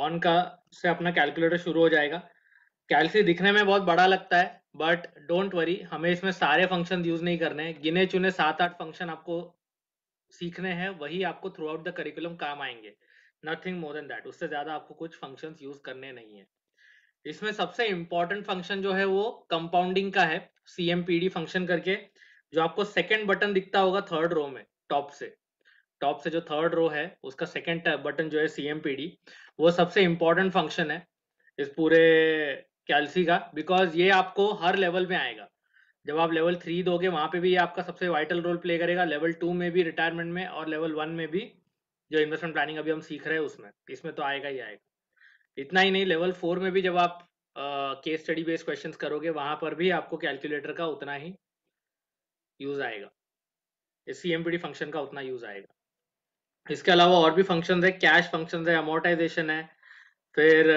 On का से अपना कैलकुलेटर शुरू हो जाएगा। कैलसी दिखने में बहुत बड़ा लगता है, बट डोंट वरी, हमें इसमें सारे फंक्शन यूज नहीं करने हैं। गिने चुने 7-8 फंक्शन आपको सीखने हैं, वही आपको थ्रू आउट द करिकुलम काम आएंगे, नथिंग मोर देन दैट। उससे ज्यादा आपको कुछ फंक्शंस यूज करने नहीं है। इसमें सबसे इंपॉर्टेंट फंक्शन जो है वो कंपाउंडिंग का है, CMPD फंक्शन करके, जो आपको सेकंड बटन दिखता होगा थर्ड रो में, टॉप से जो थर्ड रो है उसका सेकंड बटन जो है CMPD, वो सबसे इंपॉर्टेंट फंक्शन है इस पूरे कैलसी का, बिकॉज ये आपको हर लेवल में आएगा। जब आप लेवल 3 दोगे वहां पे भी ये आपका सबसे वाइटल रोल प्ले करेगा, लेवल 2 में भी रिटायरमेंट में, और लेवल 1 में भी जो इन्वेस्टमेंट प्लानिंग अभी हम सीख रहे हैं उसमें, इसमें तो आएगा ही आएगा। इतना ही नहीं, लेवल 4 में भी जब आप केस स्टडी बेस्ड क्वेश्चंस करोगे वहां पर भी आपको कैलकुलेटर का उतना ही यूज आएगा, इस CMPD फंक्शन का उतना यूज आएगा। इसके अलावा और भी फंक्शन है, कैश फंक्शन है, अमोर्टाइजेशन है, फिर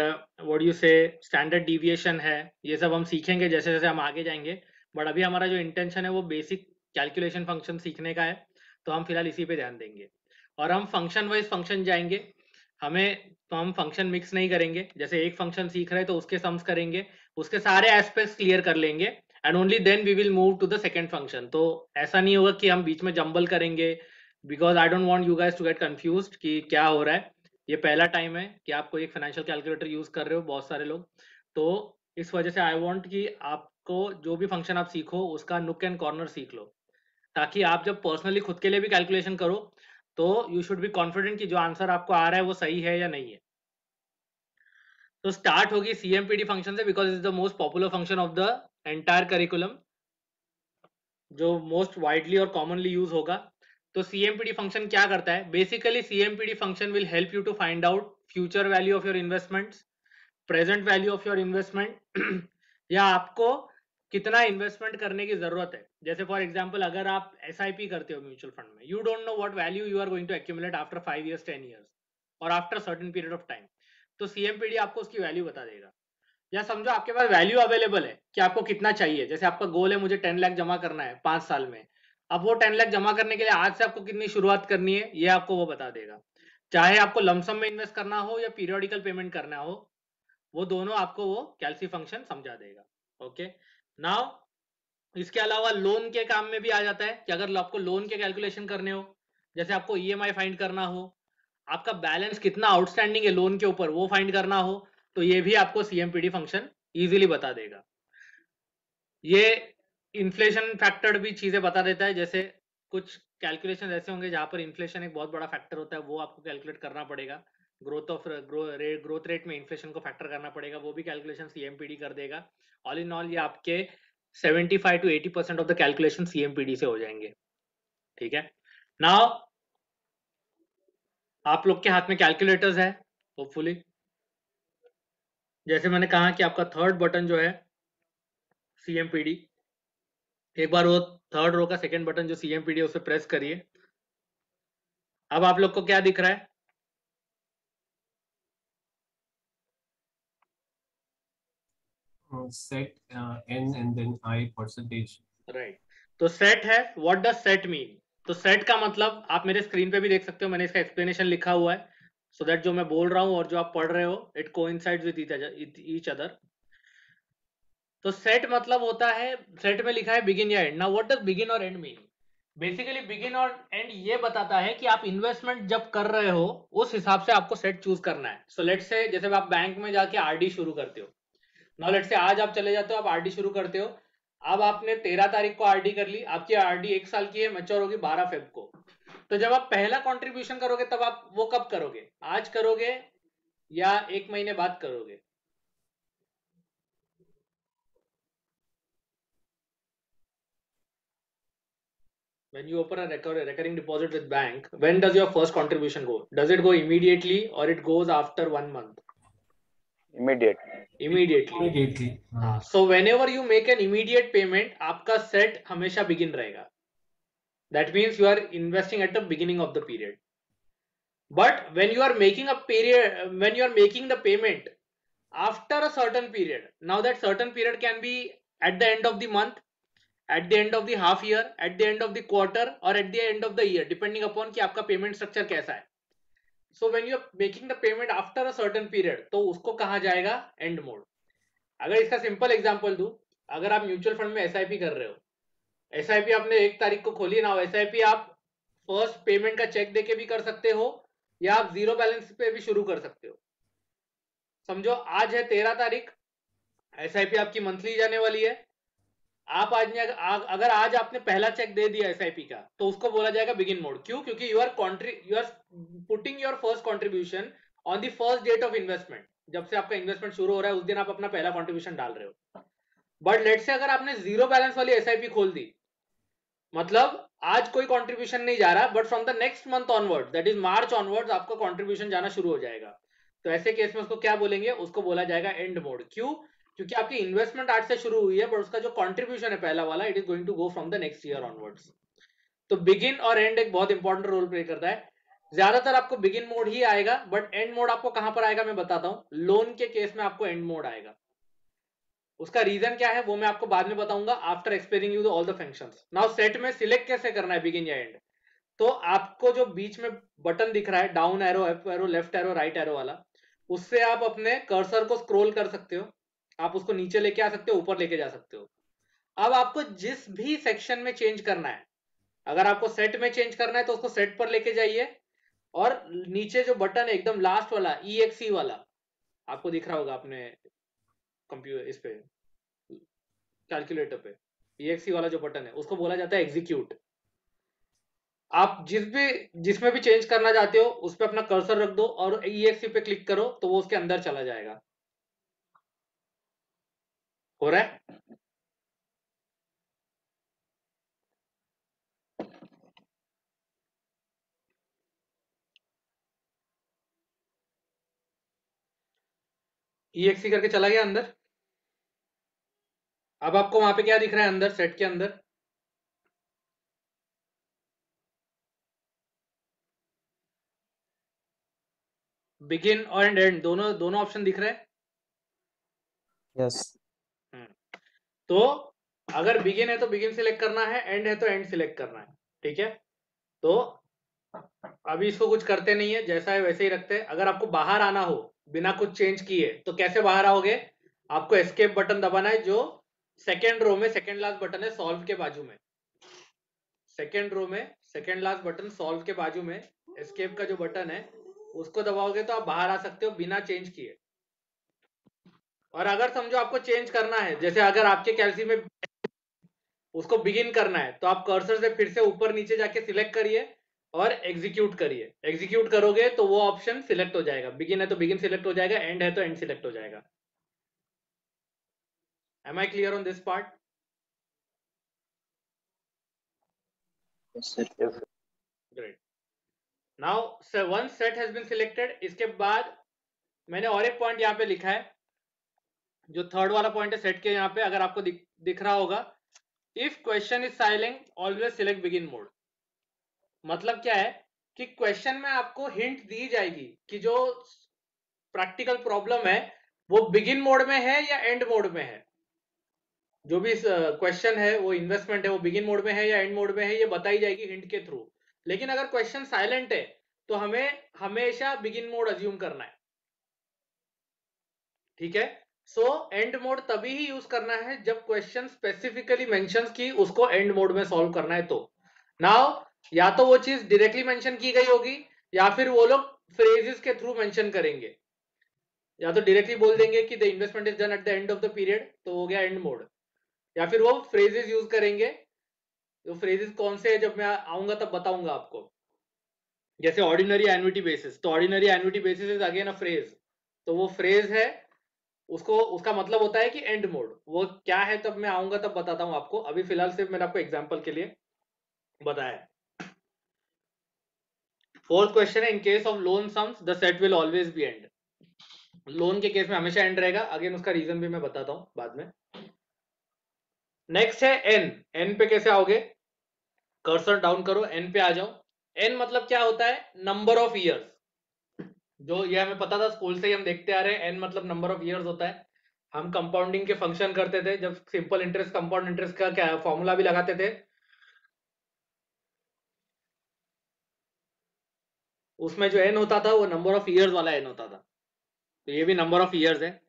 व्हाट यू से स्टैंडर्ड डिविएशन है। ये सब हम सीखेंगे जैसे जैसे हम आगे जाएंगे, बट अभी हमारा जो इंटेंशन है वो बेसिक कैलकुलेशन फंक्शन सीखने का है, तो हम फिलहाल इसी पे ध्यान देंगे। और हम फंक्शन वाइज फंक्शन जाएंगे, हम फंक्शन मिक्स नहीं करेंगे। जैसे एक फंक्शन सीख रहे हैं तो उसके सम्स करेंगे, उसके सारे एस्पेक्ट्स क्लियर कर लेंगे, and only then we will move to the second function. तो ऐसा नहीं होगा कि हम बीच में जंबल करेंगे, because I don't want you guys to get confused कि क्या हो रहा है। ये पहला टाइम है कि आप कोई एक फाइनेंशियल कैलकुलेटर यूज कर रहे हो, बहुत सारे लोग, तो इस वजह से आई वांट कि आपको जो भी फंक्शन आप सीखो उसका नुक एंड कॉर्नर सीख लो, ताकि आप जब पर्सनली खुद के लिए भी कैलकुलेशन करो तो यू शुड बी कॉन्फिडेंट कि जो आंसर आपको आ रहा है वो सही है या नहीं है। तो स्टार्ट होगी CMPD फंक्शन से, because is the most popular function of the entire curriculum, जो मोस्ट वाइडली और कॉमनली यूज होगा। तो CMPD फंक्शन क्या करता है? Basically CMPD function will help you to find out future value of your investments, present value of your investment, या आपको कितना इन्वेस्टमेंट करने की जरूरत है। जैसे फॉर एग्जांपल, अगर आप SIP करते हो म्यूचुअल फंड में, you don't know what value you are going to accumulate after 5 years 10 years और after certain period of time, तो CMPD आपको उसकी वैल्यू बता देगा। या समझो आपके पास वैल्यू अवेलेबल है कि आपको कितना चाहिए, जैसे आपका गोल है मुझे 10 लाख जमा करना है 5 साल में, अब वो 10 लाख जमा करने के लिए आज से आपको कितनी शुरुआत करनी है ये आपको वो बता देगा। चाहे आपको लमसम में इन्वेस्ट करना हो या पीरियोडिकल पेमेंट करना हो, वो दोनों आपको वो कैलसी फंक्शन समझा देगा। ओके, नाउ इसके अलावा लोन के काम में भी आ जाता है कि अगर आपको लोन के कैलकुलेशन करने हो, जैसे आपको EMI फाइंड करना हो, आपका बैलेंस कितना आउटस्टैंडिंग है लोन के ऊपर वो फाइंड करना हो, तो ये भी आपको CMPD फंक्शन इजीली बता देगा। ये इन्फ्लेशन फैक्टर भी चीजें बता देता है, जैसे कुछ कैलकुलेशन ऐसे होंगे जहां पर इन्फ्लेशन एक बहुत बड़ा फैक्टर होता है, वो आपको कैलकुलेट करना पड़ेगा। ग्रोथ रेट में इन्फ्लेशन को फैक्टर करना पड़ेगा, वो भी कैलकुलेशन CMPD कर देगा। ऑल इन ऑल ये आपके 75 to 80% of the calculation CMPD से हो जाएंगे। ठीक है, नाउ आप लोग के हाथ में कैलकुलेटर्स है होपफुली। जैसे मैंने कहा कि आपका थर्ड बटन जो है CMPD, एक बार वो थर्ड रो का सेकंड बटन जो CMPD है उसे प्रेस करिए। अब आप लोग को क्या दिख रहा है? Set N and then I percentage. Right, तो सेट है। What does set mean? तो सेट का मतलब आप मेरे स्क्रीन पे भी देख सकते हो, मैंने इसका एक्सप्लेनेशन लिखा हुआ है, सो दैट जो मैं बोल रहा हूं और जो आप पढ़ रहे हो it coincides with each other. तो सेट मतलब होता है, सेट में लिखा है बिगिन या and. Now what does begin और एंड मीन? बेसिकली बिगिन और एंड ये बताता है कि आप इन्वेस्टमेंट जब कर रहे हो उस हिसाब से आपको सेट चूज करना है। सो लेट्स से जैसे आप बैंक में जाके RD शुरू करते हो, नाउ लेट्स से आज आप चले जाते हो, आप RD शुरू करते हो। अब आपने 13 तारीख को RD कर ली, आपकी RD 1 साल की है, मैच्योर होगी 12 फेब को। तो जब आप पहला कंट्रीब्यूशन करोगे तब आप वो कब करोगे? आज करोगे या 1 महीने बाद करोगे? When you open a recurring deposit with bank, when does your first contribution go? Does it go immediately or it goes after 1 month? Immediately. Immediately. हाँ, so whenever you make an immediate payment, आपका set हमेशा begin रहेगा. That means you are investing at the beginning of the period. But when you are making the payment after a certain period, now that certain period can be at the end of the month, at the end of the half year, at the end of the quarter, or at the end of the year, depending upon कि आपका payment structure कैसा है. So when you are making the payment after a certain period, तो उसको कहा जाएगा and mode. अगर इसका सिंपल एग्जांपल दूं, अगर आप म्यूचुअल फंड में एसआईपी कर रहे हो, एसआईपी आपने 1 तारीख को खोली ना, एसआईपी आप फर्स्ट पेमेंट का चेक देके भी कर सकते हो या आप 0 बैलेंस पे भी शुरू कर सकते हो। समझो आज है 13 तारीख, एसआईपी आपकी मंथली जाने वाली है। आप आज ने अगर आज आपने पहला चेक दे दिया एसआईपी का, तो उसको बोला जाएगा बिगिन मोड। क्यों? क्योंकि you are putting your first contribution on the first date of investment. जब से आपका इन्वेस्टमेंट शुरू हो रहा है उस दिन आप अपना पहला कॉन्ट्रीब्यूशन डाल रहे हो। बट लेट से अगर आपने 0 बैलेंस वाली एसआईपी खोल दी, मतलब आज कोई कंट्रीब्यूशन नहीं जा रहा, but from the next month onwards, that is March onwards, आपका कंट्रीब्यूशन जाना शुरू हो जाएगा। तो ऐसे केस में उसको क्या बोलेंगे? उसको बोला जाएगा एंड मोड। क्यों? क्योंकि आपकी इन्वेस्टमेंट आज से शुरू हुई है, बट उसका जो कंट्रीब्यूशन है पहला वाला, it is going to go from the next year onwards. तो बिगिन और एंड एक बहुत इंपॉर्टेंट रोल प्ले करता है। ज्यादातर आपको बिगिन मोड ही आएगा, बट एंड मोड आपको कहां पर आएगा मैं बताता हूं। लोन के केस में आपको एंड मोड आएगा। उसका रीजन क्या है वो मैं आपको बाद में बताऊंगा, after explaining you all the functions. Now set में सिलेक्ट कैसे करना है बिगिन या एंड। तो आपको जो बीच में बटन दिख रहा है, down arrow, up arrow, left arrow, right arrow वाला, उससे आप अपने कर्सर को स्क्रॉल कर सकते हो। आप उसको नीचे लेके आ सकते हो, ऊपर लेके जा सकते हो। अब आपको जिस भी सेक्शन में चेंज करना है, अगर आपको सेट में चेंज करना है तो उसको सेट पर लेके जाइए, और नीचे जो बटन है एकदम लास्ट वाला EXE वाला, आपको दिख रहा होगा अपने कंप्यूटर इस पे कैलकुलेटर पे, EXE वाला जो बटन है उसको बोला जाता है एग्जीक्यूट। आप जिसमें भी चेंज करना चाहते हो उस पे अपना कर्सर रख दो और EXE पे क्लिक करो, तो वो उसके अंदर चला जाएगा। हो रहा है? EXE करके चला गया अंदर। अब आपको वहां पे क्या दिख रहा है अंदर, सेट के अंदर? बिगिन और एंड दोनों ऑप्शन दिख रहे हैं। यस। तो अगर बिगिन है तो बिगिन सिलेक्ट करना है, एंड है तो एंड सिलेक्ट करना है। ठीक है, तो अभी इसको कुछ करते नहीं है, जैसा है वैसे ही रखते हैं। अगर आपको बाहर आना हो बिना कुछ चेंज किए तो कैसे बाहर आओगे? आपको एस्केप बटन दबाना है, जो सेकेंड रो में सेकेंड लास्ट बटन है, सॉल्व के बाजू में। सेकेंड रो में सेकेंड लास्ट बटन सॉल्व के बाजू में एस्केप का जो बटन है उसको दबाओगे तो आप बाहर आ सकते हो बिना चेंज किए। और अगर समझो आपको चेंज करना है, जैसे अगर आपके कैलसी में उसको बिगिन करना है, तो आप कर्सर से फिर से ऊपर नीचे जाके सिलेक्ट करिए और एग्जीक्यूट करिए। एग्जीक्यूट करोगे तो वो ऑप्शन सिलेक्ट हो जाएगा। बिगिन है तो बिगिन सिलेक्ट हो जाएगा, एंड है तो एंड सिलेक्ट हो जाएगा। Am I clear on this part? Yes, sir. Yes. Great. Now one set has been selected. इसके बाद मैंने और एक पॉइंट यहाँ पे लिखा है, जो थर्ड वाला पॉइंट है सेट के यहाँ पे, अगर आपको दिख रहा होगा, if question is silent always select begin mode. मतलब क्या है कि क्वेश्चन में आपको हिंट दी जाएगी कि जो प्रैक्टिकल प्रॉब्लम है वो बिगिन मोड में है या एंड मोड में है। जो भी क्वेश्चन है वो इन्वेस्टमेंट है, वो बिगिन मोड में है या एंड मोड में है, ये बताई जाएगी हिंट के थ्रू। लेकिन अगर क्वेश्चन साइलेंट है तो हमें हमेशा बिगिन मोड अज्यूम करना है। ठीक है, सो एंड मोड तभी ही यूज करना है जब क्वेश्चन स्पेसिफिकली मेंशंस की उसको एंड मोड में सॉल्व करना है। तो नाउ या तो वो चीज डायरेक्टली मेंशन की गई होगी, या फिर वो लोग फ्रेजेस के थ्रू मेंशन करेंगे। या तो डायरेक्टली बोल देंगे कि the investment is done at the end of the period, तो हो गया एंड मोड। या फिर वो फ्रेजेस यूज करेंगे। तो फ्रेजेस कौन से है जब मैं आऊंगा तब बताऊंगा आपको। जैसे ऑर्डिनरी एन्युटी बेसिस, तो ordinary annuity basis is again a phrase, तो वो फ्रेज है, उसको उसका मतलब होता है कि एंड मोड। वो क्या है तब मैं आऊंगा तब बताता हूं आपको। अभी फिलहाल सिर्फ मैंने आपको एग्जांपल के लिए बताया। फोर्थ क्वेश्चन है, in case of loan sums the set will always be and. Loan के केस में हमेशा एंड रहेगा। अगेन उसका रीजन भी मैं बताता हूं बाद में। नेक्स्ट है एन। एन पे कैसे आओगे? कर्सर डाउन करो, एन पे आ जाओ। एन मतलब क्या होता है? Number of years. जो ये हमें पता था, स्कूल से ही हम देखते आ रहे हैं, एन मतलब नंबर ऑफ ईयर्स होता है। हम कंपाउंडिंग के फंक्शन करते थे जब सिंपल इंटरेस्ट कंपाउंड इंटरेस्ट का क्या फॉर्मूला भी लगाते थे। उसमें जो एन होता था वो नंबर ऑफ ईयर्स वाला एन होता था, तो ये भी नंबर ऑफ ईयर्स है।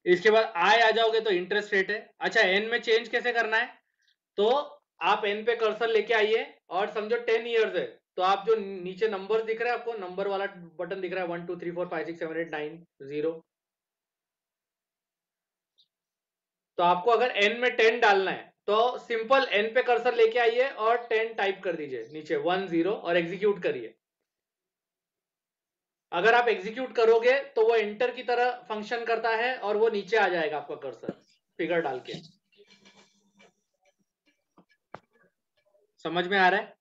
इसके बाद आई आ जाओगे तो इंटरेस्ट रेट है। अच्छा, एन में चेंज कैसे करना है, तो आप एन पे कर्सर लेके आइए और समझो 10 ईयर्स है, तो आप जो नीचे नंबर दिख रहा है, आपको नंबर वाला बटन दिख रहा है 1 2 3 4 5 6 7 8 9 0, तो आपको अगर एन में 10 डालना है तो सिंपल एन पे कर्सर लेके आइए और 10 टाइप कर दीजिए नीचे 1 0 और एग्जीक्यूट करिए। अगर आप एग्जीक्यूट करोगे तो वो एंटर की तरह फंक्शन करता है और वो नीचे आ जाएगा आपका कर्सर फिगर डाल के। समझ में आ रहा है?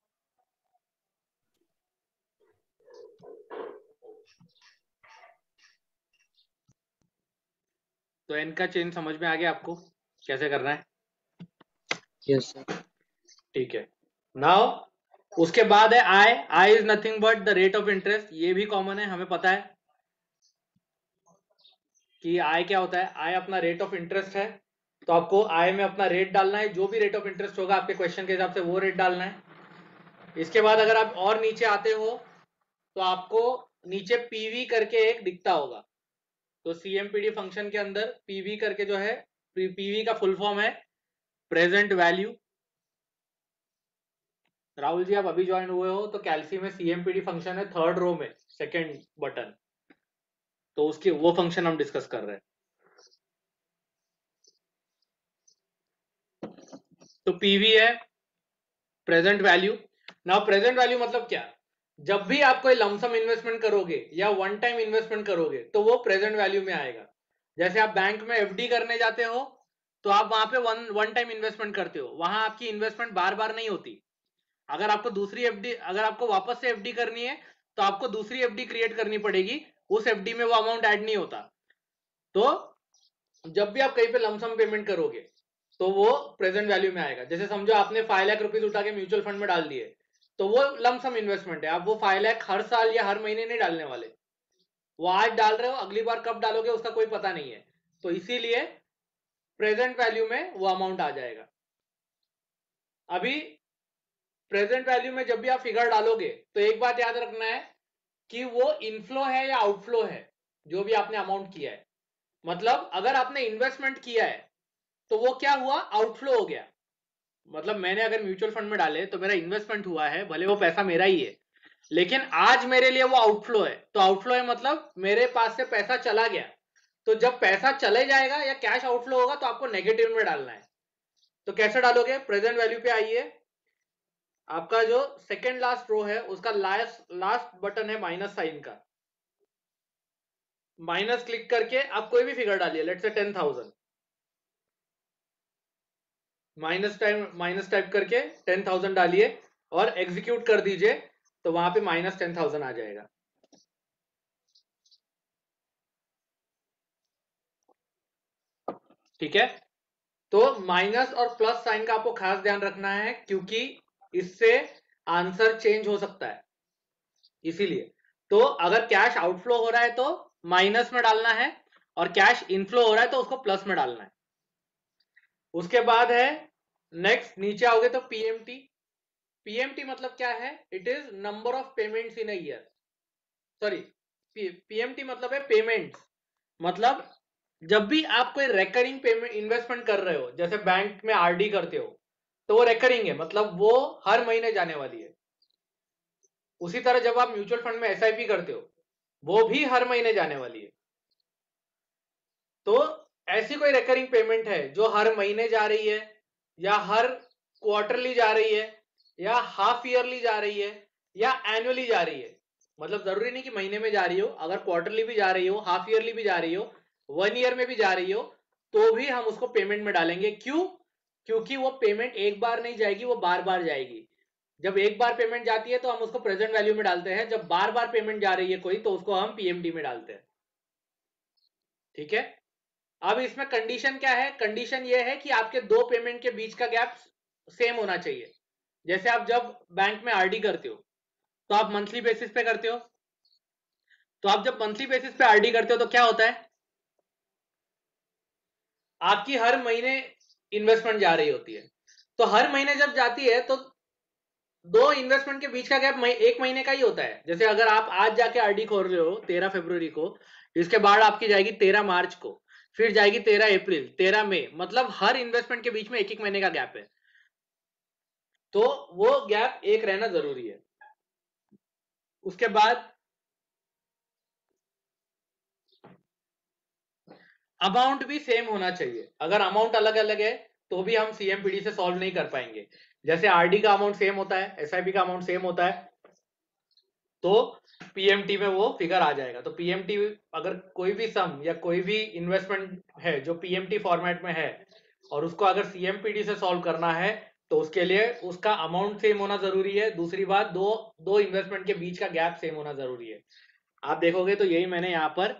तो एन का चेंज समझ में आ गया आपको कैसे करना है? Yes, sir. ठीक है। नाउ उसके बाद है I. I is nothing but the rate of interest. ये भी कॉमन है, हमें पता है कि आई क्या होता है। आई अपना रेट ऑफ इंटरेस्ट है, तो आपको आई में अपना रेट डालना है, जो भी रेट ऑफ इंटरेस्ट होगा आपके क्वेश्चन के हिसाब से वो रेट डालना है। इसके बाद अगर आप और नीचे आते हो तो आपको नीचे पीवी करके एक दिखता होगा, तो सीएमपीडी फंक्शन के अंदर पीवी करके जो है, पीवी का फुल फॉर्म है प्रेजेंट वैल्यू। राहुल जी आप अभी ज्वाइन हुए हो तो कैल्सी में सीएमपीडी फंक्शन है थर्ड रो में सेकंड बटन, तो उसकी वो फंक्शन हम डिस्कस कर रहे हैं। तो पीवी है present value. Now present value मतलब क्या, जब भी आप कोई लमसम इन्वेस्टमेंट करोगे या वन टाइम इन्वेस्टमेंट करोगे तो वो प्रेजेंट वैल्यू में आएगा। जैसे आप बैंक में एफडी करने जाते हो तो आप वहां पे वन टाइम इन्वेस्टमेंट करते हो, वहां आपकी इन्वेस्टमेंट बार बार नहीं होती। अगर आपको दूसरी एफडी, अगर आपको वापस से एफडी करनी है तो आपको दूसरी एफडी क्रिएट करनी पड़ेगी, उस एफडी में वो अमाउंट ऐड नहीं होता। तो जब भी आप कहीं पे लमसम पेमेंट करोगे तो वो प्रेजेंट वैल्यू में आएगा। जैसे समझो आपने 5 लाख रुपीज उठा के म्यूचुअल फंड में डाल दिए, तो वो लमसम इन्वेस्टमेंट है, आप वो 5 लाख हर साल या हर महीने नहीं डालने वाले, वो आज डाल रहे हो, अगली बार कब डालोगे उसका कोई पता नहीं है, तो इसीलिए प्रेजेंट वैल्यू में वो अमाउंट आ जाएगा। अभी प्रेजेंट वैल्यू में जब भी आप फिगर डालोगे तो एक बात याद रखना है कि वो इनफ्लो है या आउटफ्लो है, जो भी आपने अमाउंट किया है। मतलब अगर आपने इन्वेस्टमेंट किया है तो वो क्या हुआ, आउटफ्लो हो गया। मतलब मैंने अगर म्यूचुअल फंड में डाले तो मेरा इन्वेस्टमेंट हुआ है, भले वो पैसा मेरा ही है, लेकिन आज मेरे लिए वो आउटफ्लो है। तो आउटफ्लो है मतलब मेरे पास से पैसा चला गया। तो जब पैसा चले जाएगा या कैश आउटफ्लो होगा तो आपको नेगेटिव में डालना है। तो कैसे डालोगे, प्रेजेंट वैल्यू पे आइए, आपका जो सेकेंड लास्ट रो है उसका लास्ट बटन है माइनस साइन का, माइनस क्लिक करके आप कोई भी फिगर डालिए, लेट्स से 10,000, माइनस टाइप करके 10,000 डालिए और एग्जीक्यूट कर दीजिए, तो वहां पे -10,000 आ जाएगा। ठीक है, तो माइनस और प्लस साइन का आपको खास ध्यान रखना है क्योंकि इससे आंसर चेंज हो सकता है, इसीलिए। तो अगर कैश आउटफ्लो हो रहा है तो माइनस में डालना है, और कैश इनफ्लो हो रहा है तो उसको प्लस में डालना है। उसके बाद है नेक्स्ट, नीचे आओगे तो पीएमटी। पीएमटी मतलब क्या है, it is number of payments in a year. Sorry, PMT मतलब है पेमेंट्स। मतलब जब भी आप कोई रेकरिंग पेमेंट इन्वेस्टमेंट कर रहे हो, जैसे बैंक में आरडी करते हो, तो वो रेकरिंग है, मतलब वो हर महीने जाने वाली है। उसी तरह जब आप म्यूचुअल फंड में एसआईपी करते हो, वो भी हर महीने जाने वाली है। तो ऐसी कोई रेकरिंग पेमेंट है जो हर महीने जा रही है, या हर क्वार्टरली जा रही है, या हाफ ईयरली जा रही है, या एनुअली जा रही है। मतलब जरूरी नहीं कि महीने में जा रही हो, अगर क्वार्टरली भी जा रही हो, हाफ ईयरली भी जा रही हो, 1 ईयर में भी जा रही हो, तो भी हम उसको पेमेंट में डालेंगे। क्यों? क्योंकि वो पेमेंट एक बार नहीं जाएगी, वो बार बार जाएगी। जब एक बार पेमेंट जाती है तो हम उसको प्रेजेंट वैल्यू में डालते हैं, जब बार बार पेमेंट जा रही है कोई तो उसको हम पीएमटी में डालते हैं। ठीक है, अब इसमें कंडीशन क्या है, कंडीशन ये है कि आपके दो पेमेंट के बीच का गैप सेम होना चाहिए। जैसे आप जब बैंक में आरडी करते हो तो आप मंथली बेसिस पे करते हो, तो आप जब मंथली बेसिस पे आरडी करते हो तो क्या होता है, आपकी हर महीने इन्वेस्टमेंट जा रही होती है। तो हर महीने जब जाती है तो दो इन्वेस्टमेंट के बीच का गैप 1 महीने का ही होता है। जैसे अगर आप आज जाके आरडी खोल रहे हो 13 फरवरी को, इसके बाद आपकी जाएगी 13 मार्च को, फिर जाएगी 13 अप्रैल, 13 मई, मतलब हर इन्वेस्टमेंट के बीच में 1 महीने का गैप है, तो वो गैप एक रहना जरूरी है। उसके बाद अमाउंट भी सेम होना चाहिए। अगर अमाउंट अलग अलग है तो भी हम सीएमपीडी से सॉल्व नहीं कर पाएंगे। जैसे आरडी का अमाउंट सेम होता है, एसआईपी का अमाउंट सेम होता है, तो पीएमटी में वो फिगर आ जाएगा। तो पीएमटी अगर कोई भी सम या कोई भी इन्वेस्टमेंट है जो पीएमटी फॉर्मेट में है और उसको अगर सीएमपीडी से सॉल्व करना है तो उसके लिए उसका अमाउंट सेम होना जरूरी है। दूसरी बात, दो इन्वेस्टमेंट के बीच का गैप सेम होना जरूरी है। आप देखोगे तो यही मैंने यहाँ पर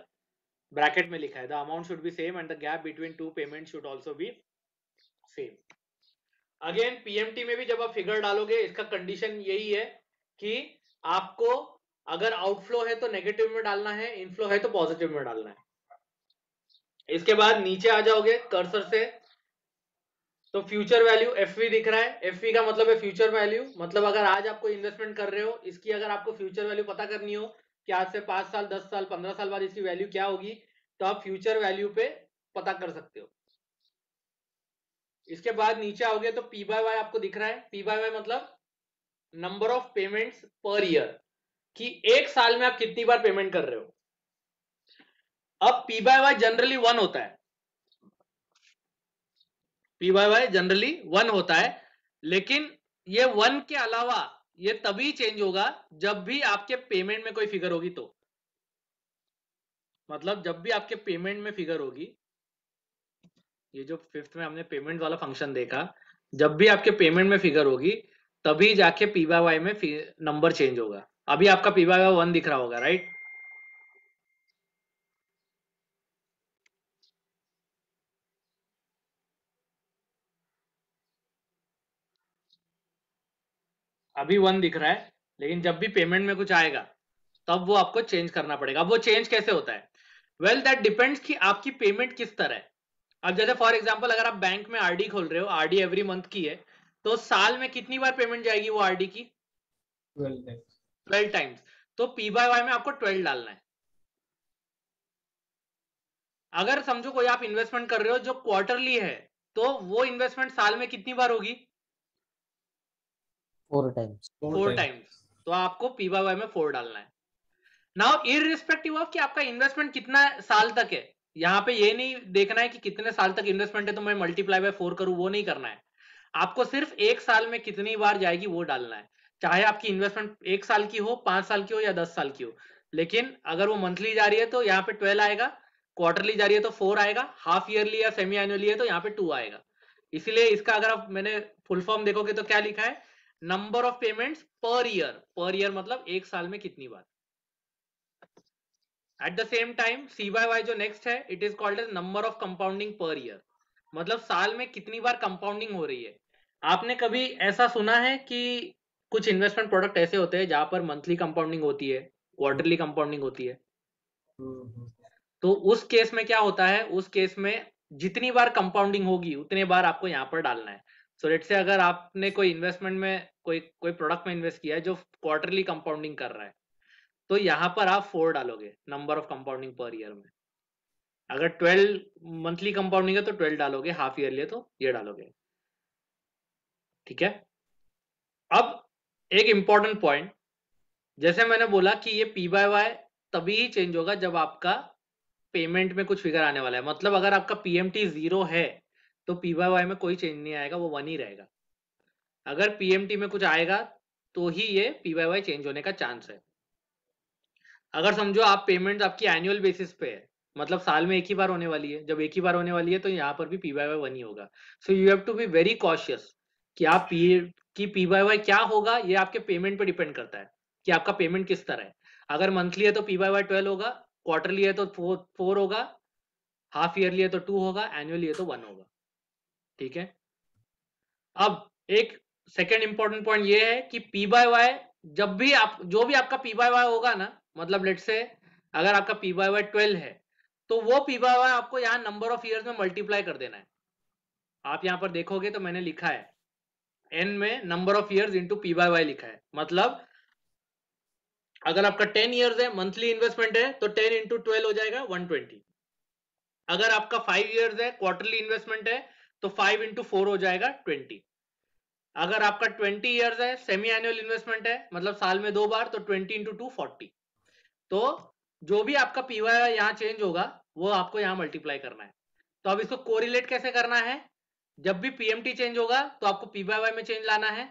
ब्रैकेट में लिखा है, the amount should be same and the gap between two payment should also be same. Again PMT में भी जब आप फिगर डालोगे इसका कंडीशन यही है कि आपको अगर आउटफ्लो है तो नेगेटिव में डालना है, इनफ्लो है तो पॉजिटिव में डालना है। इसके बाद नीचे आ जाओगे कर्सर से, तो फ्यूचर वैल्यू एफवी दिख रहा है। एफवी का मतलब है फ्यूचर वैल्यू, मतलब अगर आज आपको इन्वेस्टमेंट कर रहे हो, इसकी अगर आपको फ्यूचर वैल्यू पता करनी हो कि आज से 5 साल 10 साल 15 साल बाद इसकी वैल्यू क्या होगी, तो आप फ्यूचर वैल्यू पे पता कर सकते हो। इसके बाद नीचे आओगे तो पी बाय वाई आपको दिख रहा है। पी बाय वाई मतलब number of payments per year, कि एक साल में आप कितनी बार पेमेंट कर रहे हो। अब पी बाय वाई जनरली 1 होता है, पी बाय वाई जनरली 1 होता है, लेकिन ये 1 के अलावा ये तभी चेंज होगा जब भी आपके पेमेंट में कोई फिगर होगी। तो मतलब जब भी आपके पेमेंट में फिगर होगी, ये जो 5th में हमने पेमेंट वाला फंक्शन देखा, जब भी आपके पेमेंट में फिगर होगी तभी जाके पी बाय वाई में नंबर चेंज होगा। अभी आपका पी बाय वाई 1 दिख रहा होगा, राइट। अभी 1 दिख रहा है, लेकिन जब भी पेमेंट में कुछ आएगा तब वो आपको चेंज करना पड़ेगा। वो चेंज कैसे होता है? वेल दैट डिपेंड्स कि आपकी पेमेंट किस तरह है। अब जैसे फॉर एग्जांपल अगर आप बैंक में आरडी खोल रहे हो, आरडी एवरी मंथ की है, तो साल में कितनी बार पेमेंट जाएगी वो आरडी की? 12 टाइम्स। तो पी बाय वाई में आपको 12 डालना है। अगर समझो कोई आप इन्वेस्टमेंट कर रहे हो जो क्वार्टरली है, तो वो इन्वेस्टमेंट साल में कितनी बार होगी? 4 times. 4 टाइम्स। तो आपको पी बाय वाई में 4 डालना है। नाउ इररिस्पेक्टिव ऑफ कि आपका इन्वेस्टमेंट कितना साल तक है, यहाँ पे ये नहीं देखना है कि कितने साल तक इन्वेस्टमेंट है तो मैं मल्टीप्लाई बाय 4 करूं, वो नहीं करना है। आपको सिर्फ एक साल में कितनी बार जाएगी वो डालना है, चाहे आपकी इन्वेस्टमेंट 1 साल की हो, 5 साल की हो या 10 साल की हो। लेकिन अगर वो मंथली जा रही है तो यहाँ पे 12 आएगा, क्वार्टरली जा रही है तो 4 आएगा, हाफ ईयरली या सेमी एनुअली है तो यहाँ पे 2 आएगा। इसीलिए इसका अगर आप मैंने फुल फॉर्म देखोगे तो क्या लिखा है? नंबर ऑफ पेमेंट्स पर ईयर। पर ईयर मतलब एक साल में कितनी बार। At the same time C by Y जो नेक्स्ट है, it is called as number of compounding per year, मतलब साल में कितनी बार कंपाउंडिंग हो रही है। आपने कभी ऐसा सुना है कि कुछ इन्वेस्टमेंट प्रोडक्ट ऐसे होते हैं जहां पर मंथली कंपाउंडिंग होती है, क्वार्टरली कंपाउंडिंग होती है? तो उस केस में क्या होता है? उस केस में जितनी बार कंपाउंडिंग होगी उतने बार आपको यहाँ पर डालना है। सो लेट्स से अगर आपने कोई इन्वेस्टमेंट में कोई प्रोडक्ट में इन्वेस्ट किया है जो क्वार्टरली कंपाउंडिंग कर रहा है, तो यहाँ पर आप 4 डालोगे number of compounding per year में। अगर 12 मंथली कंपाउंडिंग है तो 12 डालोगे, हाफ ईयरली है तो ये डालोगे। ठीक है। अब एक इंपॉर्टेंट पॉइंट, जैसे मैंने बोला कि ये पी बाय वाई तभी ही चेंज होगा जब आपका पेमेंट में कुछ फिगर आने वाला है। मतलब अगर आपका पीएमटी 0 है तो पी बाय वाई में कोई चेंज नहीं आएगा, वो 1 ही रहेगा। अगर पीएमटी में कुछ आएगा तो ही ये पी बाय वाई चेंज होने का चांस है। अगर समझो आप पेमेंट आपकी एनुअल बेसिस पे है, मतलब साल में एक ही बार होने वाली है, जब एक ही बार होने वाली है तो यहाँ पर भी पी बाय वाई 1 ही होगा। So you have to be very cautious कि आप पी बाय वाई क्या होगा, ये आपके पेमेंट पे डिपेंड करता है कि आपका पेमेंट किस तरह है। अगर मंथली है तो पी बाय वाई 12 होगा, क्वार्टरली है तो 4 होगा, हाफ ईयरली है तो 2 होगा, एनुअली है तो 1 होगा। ठीक है। अब एक सेकेंड इंपॉर्टेंट पॉइंट ये है कि पी बाय वाई जब भी आप जो भी आपका पी बाय वाई होगा ना, मतलब लेट्स से अगर आपका पी बाय वाई 12 है तो वो पी बाय वाई आपको यहाँ नंबर ऑफ ईयर्स में मल्टीप्लाई कर देना है। आप यहाँ पर देखोगे तो मैंने लिखा है n में number of years into P by Y लिखा है, मतलब अगर आपका 10 ईयर्स है, मंथली इन्वेस्टमेंट है, तो 10 इंटू 12 हो जाएगा 120। अगर आपका 5 ईयर्स है, क्वार्टरली इन्वेस्टमेंट है, तो 5 इंटू 4 हो जाएगा 20। अगर आपका 20 ईयर्स है, सेमी एनुअल इन्वेस्टमेंट है, मतलब साल में 2 बार, तो 20 इंटू 2 40। तो जो भी आपका पीवाई यहाँ चेंज होगा वो आपको यहाँ मल्टीप्लाई करना है। तो अब इसको कोरिलेट कैसे करना है? जब भी पीएमटी चेंज होगा तो आपको पीवाई में चेंज लाना है,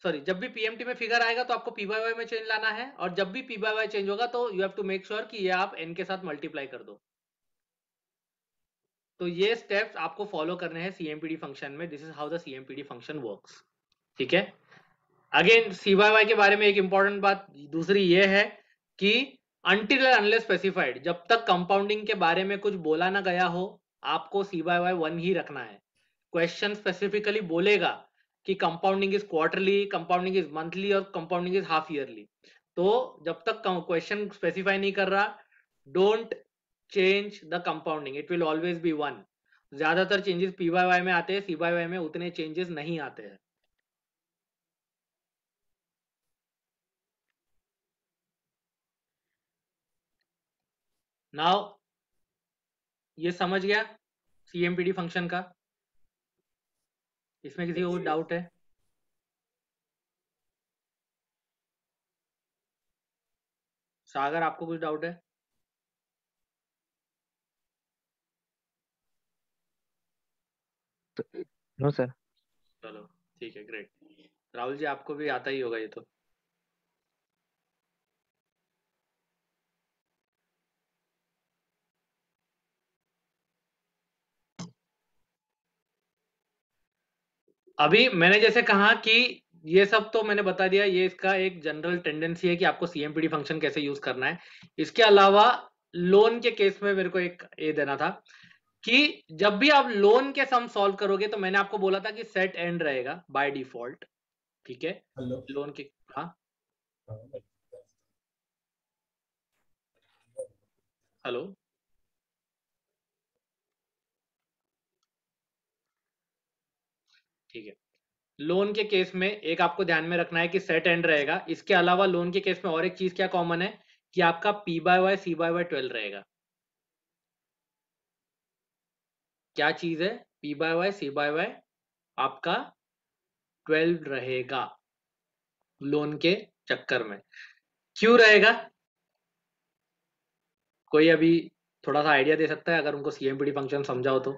सॉरी, जब भी पीएमटी में फिगर आएगा तो आपको पीवाई में चेंज लाना है, और जब भी पीवाई चेंज होगा तो you have to make sure कि ये आप एन के साथ मल्टीप्लाई कर दो। तो ये स्टेप्स आपको फॉलो करने हैं सीएमपीडी फंक्शन में। This is how the CMPD function works. ठीक है। अगेन सीवाई के बारे में एक इंपॉर्टेंट बात दूसरी ये है कि अनटिल अनलेस स्पेसिफाइड, जब तक कंपाउंडिंग के बारे में कुछ बोला ना गया हो, आपको सीवाई 1 ही रखना है। क्वेश्चन स्पेसिफिकली बोलेगा कि compounding is quarterly, compounding is monthly और कंपाउंडिंग इज हाफ ईयरली, तो जब तक क्वेश्चन स्पेसिफाई नहीं कर रहा, don't change the compounding, it will always be 1। ज्यादातर चेंजेस पीवाई में आते हैं, सीवाई में उतने चेंजेस नहीं आते हैं। नाउ ये समझ गया सीएमपीडी फंक्शन का? इसमें किसी को कुछ डाउट है? सागर, आपको कुछ डाउट है? No sir. चलो ठीक है, ग्रेट। राहुल जी, आपको भी आता ही होगा ये तो। अभी मैंने जैसे कहा कि ये सब तो मैंने बता दिया, ये इसका एक जनरल टेंडेंसी है कि आपको सीएमपीडी फंक्शन कैसे यूज करना है। इसके अलावा लोन के केस में मेरे को एक ये देना था कि जब भी आप लोन के सम सॉल्व करोगे तो मैंने आपको बोला था कि सेट एंड रहेगा बाय डिफॉल्ट। ठीक है। लोन के, हाँ हेलो, ठीक है। लोन के केस में एक आपको ध्यान में रखना है कि सेट एंड रहेगा। इसके अलावा लोन के केस में और एक चीज क्या कॉमन है कि आपका P by Y C by Y 12 रहेगा। क्या चीज है? P by Y C by Y आपका 12 रहेगा लोन के चक्कर में। क्यों रहेगा? कोई अभी थोड़ा सा आइडिया दे सकता है अगर उनको सीएमपीडी फंक्शन समझाओ तो?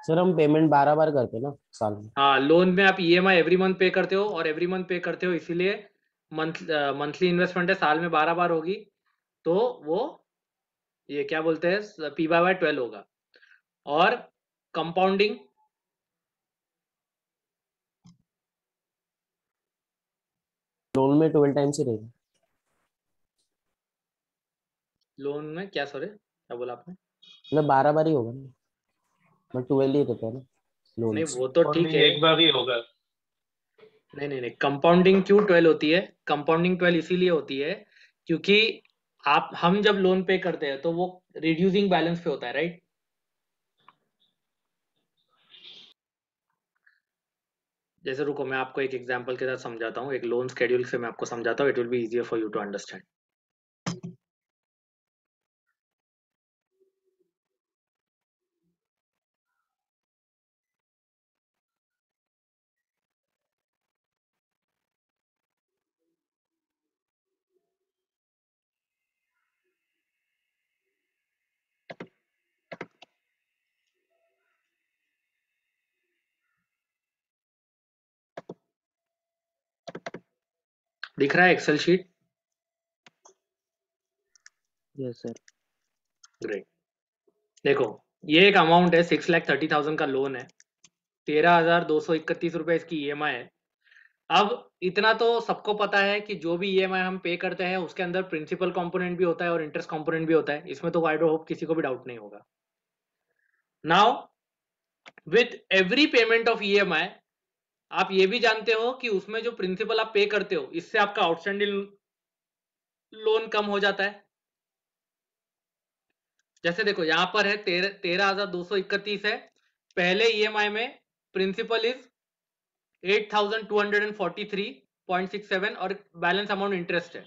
सर हम पेमेंट 12 बार करते हैं ना साल में। हाँ, लोन में आप ईएमआई एवरी मंथ पे करते हो, और एवरी मंथ पे करते हो इसीलिए मंथली इन्वेस्टमेंट है, साल में 12 बार होगी, तो वो ये क्या बोलते हैं, पी बाय वाई 12 होगा। और कंपाउंडिंग, लोन में 12 टाइम्स ही रहेगा। लोन में क्या, सॉरी क्या बोला आपने? मतलब 12 बार ही होगा ना, बट 12 ही रहता है ना लोन। नहीं वो तो ठीक है, एक बार ही होगा। नहीं, कंपाउंडिंग क्यों 12 होती है? कंपाउंडिंग 12 इसीलिए होती है क्योंकि हम जब लोन पे करते हैं तो वो रिड्यूसिंग बैलेंस पे होता है, राइट? जैसे रुको, मैं आपको एक एग्जांपल के साथ समझाता हूँ, एक लोन स्केड्यूल से मैं आपको समझाता हूँ, it will be easier for you to understand. दिख रहा है Excel sheet? Yes sir. Great. देखो, ये एक अमाउंट है 6,30,000 का लोन है, 13,231 रुपए इसकी ईएमआई है। अब इतना तो सबको पता है कि जो भी ईएमआई हम पे करते हैं उसके अंदर प्रिंसिपल कंपोनेंट भी होता है और इंटरेस्ट कंपोनेंट भी होता है, इसमें तो आई होप किसी को भी डाउट नहीं होगा। Now with every payment of EMI, आप ये भी जानते हो कि उसमें जो प्रिंसिपल आप पे करते हो इससे आपका आउटस्टैंडिंग लोन कम हो जाता है। जैसे देखो यहाँ पर है 13,231 है, पहले ईएमआई में प्रिंसिपल इज 8,243.67 और बैलेंस अमाउंट इंटरेस्ट है।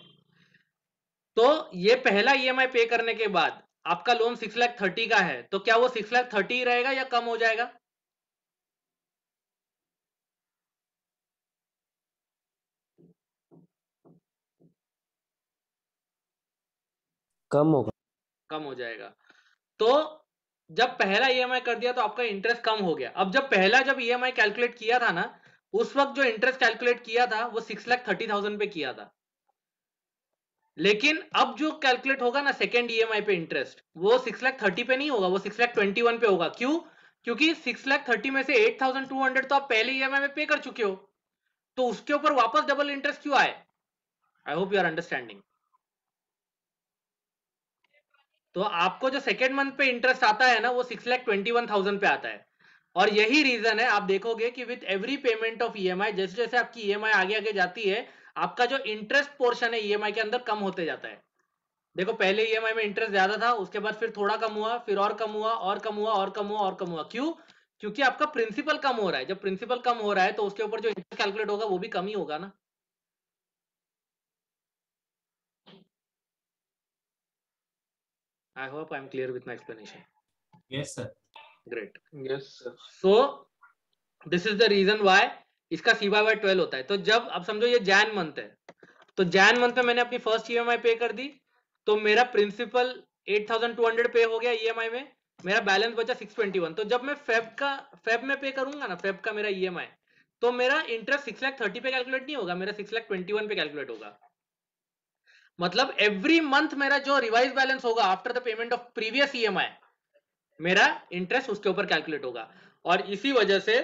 तो ये पहला ईएमआई पे करने के बाद आपका लोन 6,30,000 का है, तो क्या वो 6,30,000 ही रहेगा या कम हो जाएगा? कम होगा। कम हो जाएगा। तो जब पहला ईएमआई कर दिया तो आपका इंटरेस्ट कम हो गया। अब जब ईएमआई कैलकुलेट किया था ना, उस वक्त जो इंटरेस्ट कैलकुलेट किया था वो 6,30,000 पे किया था। लेकिन अब जो कैलकुलेट होगा ना सेकेंड ईएमआई पे इंटरेस्ट, वो 6,30,000 पे नहीं होगा, वो 6,21,000 पे होगा। क्यों? क्योंकि 6,30,000 में से 8,200 तो आप पहले ईएमआई में पे कर चुके हो, तो उसके ऊपर वापस डबल इंटरेस्ट क्यों आए? I hope you are understanding. तो आपको जो सेकेंड मंथ पे इंटरेस्ट आता है ना, वो 6,21,000 पे आता है। और यही रीजन है, आप देखोगे कि with every payment of EMI, जैसे जैसे आपकी ईएमआई आगे आगे जाती है, आपका जो इंटरेस्ट पोर्शन है ईएमआई के अंदर कम होते जाता है। देखो पहले ईएमआई में इंटरेस्ट ज्यादा था, उसके बाद फिर थोड़ा कम हुआ, फिर और कम हुआ, और कम हुआ, और कम हुआ, और कम हुआ। क्यों? क्योंकि आपका प्रिंसिपल कम हो रहा है। जब प्रिंसिपल कम हो रहा है तो उसके ऊपर जो इंटरेस्ट कैलकुलेट होगा वो भी कम ही होगा ना। I hope I am clear with my explanation. Yes, sir. Great. Yes, sir. So this is the reason why इसका C/12 होता है। तो जब अब समझो ये जैन मंथ है, तो जैन मंथ में मैंने अपनी फर्स्ट ईएमआई पे कर दी, तो मेरा प्रिंसिपल 8,200 पे हो गया ईएमआई में, मेरा बैलेंस बचा 621। तो जब मैं फेब में पे करूंगा ना, फेब का मेरा ईएमआई, तो मेरा इंटरेस्ट 6,30,000 पे कैलकुलेट नहीं होगा, मेरा 6,21,000 पे कैलकुलेट होगा। मतलब एवरी मंथ मेरा जो रिवाइज बैलेंस होगा after the payment of previous EMI, मेरा इंटरेस्ट उसके ऊपर कैलकुलेट होगा। और इसी वजह से,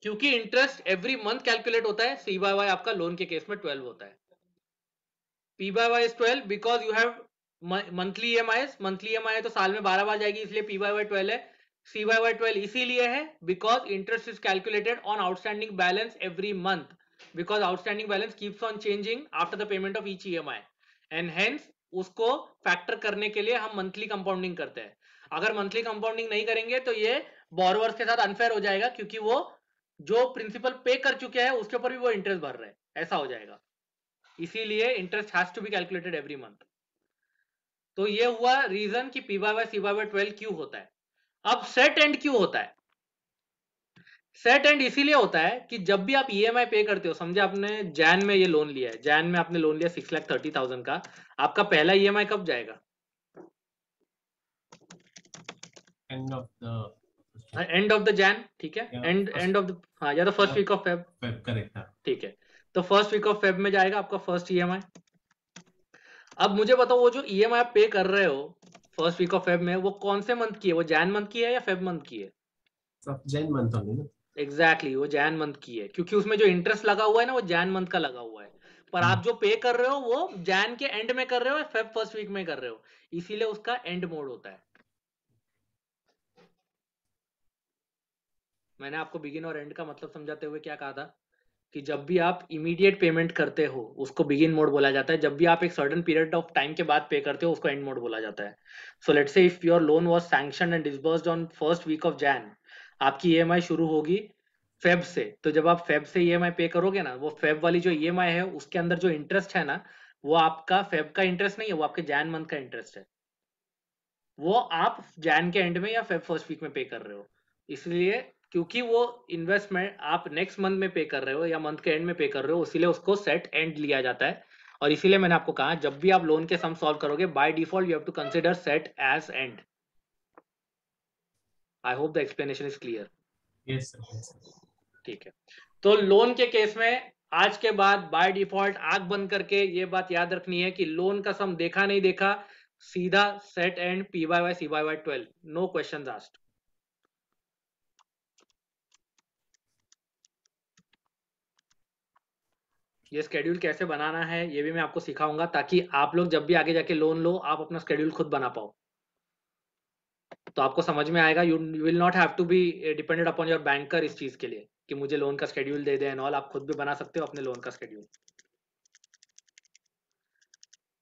क्योंकि इंटरेस्ट एवरी मंथ कैलकुलेट होता है, C/Y आपका लोन के केस में 12 होता है। P/Y is 12 because you have monthly EMIs, monthly EMI है तो साल में 12 बार जाएगी, इसलिए P/Y 12 है। C/Y 12 इसीलिए है because interest is calculated on outstanding balance every month, because outstanding balance keeps on changing after the payment of each EMI, and hence उसको फैक्टर करने के लिए हम मंथली कंपाउंडिंग करते हैं। अगर मंथली कंपाउंडिंग नहीं करेंगे तो ये बोरोवर्स के साथ अनफेयर हो जाएगा, क्योंकि वो जो प्रिंसिपल पे कर चुके हैं उसके ऊपर भी वो इंटरेस्ट भर रहे हैं, ऐसा हो जाएगा। इसीलिए interest has to be calculated every month. तो ये हुआ रीजन कि P/Y C/12 क्यों होता है। अब सेट एंड क्यों होता है? सेट एंड इसीलिए होता है कि जब भी आप ईएमआई पे करते हो, समझे आपने जैन में ये लोन लिया है, जैन में आपने लोन लिया 6,30,000 का, आपका पहला ईएमआई कब जाएगा? End of the end of the Jan, ठीक है, Yeah, एंड ऑफ द, हाँ, या तो first week of Feb, Feb, correct. हाँ. ठीक है। तो फर्स्ट वीक ऑफ फेब में जाएगा आपका फर्स्ट ईएमआई। अब मुझे बताओ, वो जो ईएमआई आप पे कर रहे हो फर्स्ट वीक ऑफ फेब में, वो कौन से मंथ की है? वो जैन मंथ की है या फेब मंथ की है? From Jan month only, no? Exactly वो जैन मंथ की है, क्योंकि उसमें जो इंटरेस्ट लगा हुआ है ना, वो जैन मंथ का लगा हुआ है। पर आप जो पे कर रहे हो वो जैन के एंड में कर रहे हो, फेब फर्स्ट वीक में कर रहे हो, इसीलिए उसका एंड मोड होता है। मैंने आपको बिगिन और एंड का मतलब समझाते हुए क्या कहा था कि जब भी आप इमीडिएट पेमेंट करते हो उसको बिगिन मोड बोला जाता है, जब भी आप एक सर्टेन पीरियड ऑफ टाइम के बाद पे करते हो उसको एंड मोड बोला जाता है। So let's say if your loan was sanctioned and disbursed on first week of Jan, आपकी ईएमआई शुरू होगी फेब से। तो जब आप फेब से ईएमआई पे करोगे ना, वो फेब वाली जो ईएमआई है उसके अंदर जो इंटरेस्ट है ना, वो आपका फेब का इंटरेस्ट नहीं है, वो आपके जैन मंथ का इंटरेस्ट है। वो आप जैन के एंड में या फेब फर्स्ट वीक में पे कर रहे हो। इसलिए क्योंकि वो इन्वेस्टमेंट आप नेक्स्ट मंथ में पे कर रहे हो या मंथ के एंड में पे कर रहे हो, इसीलिए उसको सेट एंड लिया जाता है। और इसीलिए मैंने आपको कहा, जब भी आप लोन के सम सॉल्व करोगे, by default you have to consider set as end. I hope the explanation is clear. Yes, sir. Yes, sir. ठीक है। तो लोन के केस में आज के बाद बाय डिफॉल्ट आंख बंद करके ये बात याद रखनी है कि लोन का सम देखा नहीं देखा, सीधा set and P/Y C/12, no questions asked. ये स्केड्यूल कैसे बनाना है ये भी मैं आपको सिखाऊंगा, ताकि आप लोग जब भी आगे जाके लोन लो, आप अपना स्केड्यूल खुद बना पाओ। तो आपको समझ में आएगा, you will not have to be dependent upon your banker इस चीज के लिए कि मुझे लोन का स्केड्यूल दे दे एंड ऑल। आप खुद भी बना सकते हो अपने लोन का स्केड्यूल।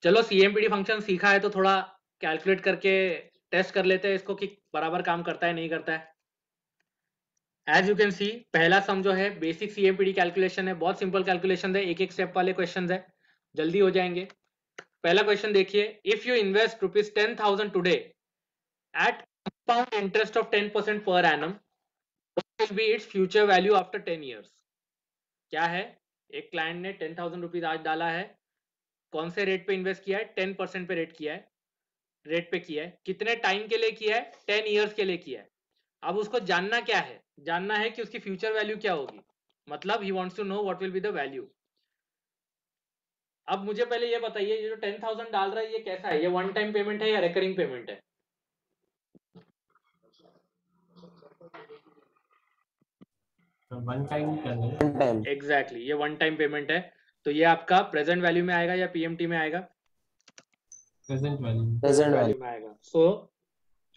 चलो CMPD फंक्शन सीखा है तो थोड़ा कैलकुलेट करके टेस्ट कर लेते हैं इसको कि बराबर काम करता है नहीं करता है। एज यू कैन सी पहला सम जो है बेसिक CMPD कैलकुलेशन है, बहुत सिंपल कैलकुलेशन है, एक एक स्टेप वाले क्वेश्चन है, जल्दी हो जाएंगे। पहला क्वेश्चन देखिए, if you invest ₹10,000 today at compound interest of 10% per annum, what will B its future value after 10 years. क्या है, एक क्लाइंट ने 10,000 रुपीज आज डाला है, कौन से रेट पे इन्वेस्ट किया है, 10% पे रेट पे किया है, कितने टाइम के लिए किया है, 10 इयर्स के लिए किया है। अब उसको जानना क्या है, जानना है कि उसकी फ्यूचर वैल्यू क्या होगी, मतलब he wants to know what will be the value. अब मुझे पहले ये बताइए, ये जो 10,000 डाल रहा है ये कैसा है, ये वन टाइम पेमेंट है या रिकरिंग पेमेंट है? वन टाइम करना टाइम एग्जैक्टली, ये वन टाइम पेमेंट है। तो ये आपका प्रेजेंट वैल्यू में आएगा या PMT में आएगा? प्रेजेंट वैल्यू प्रेजेंट वैल्यू में आएगा। So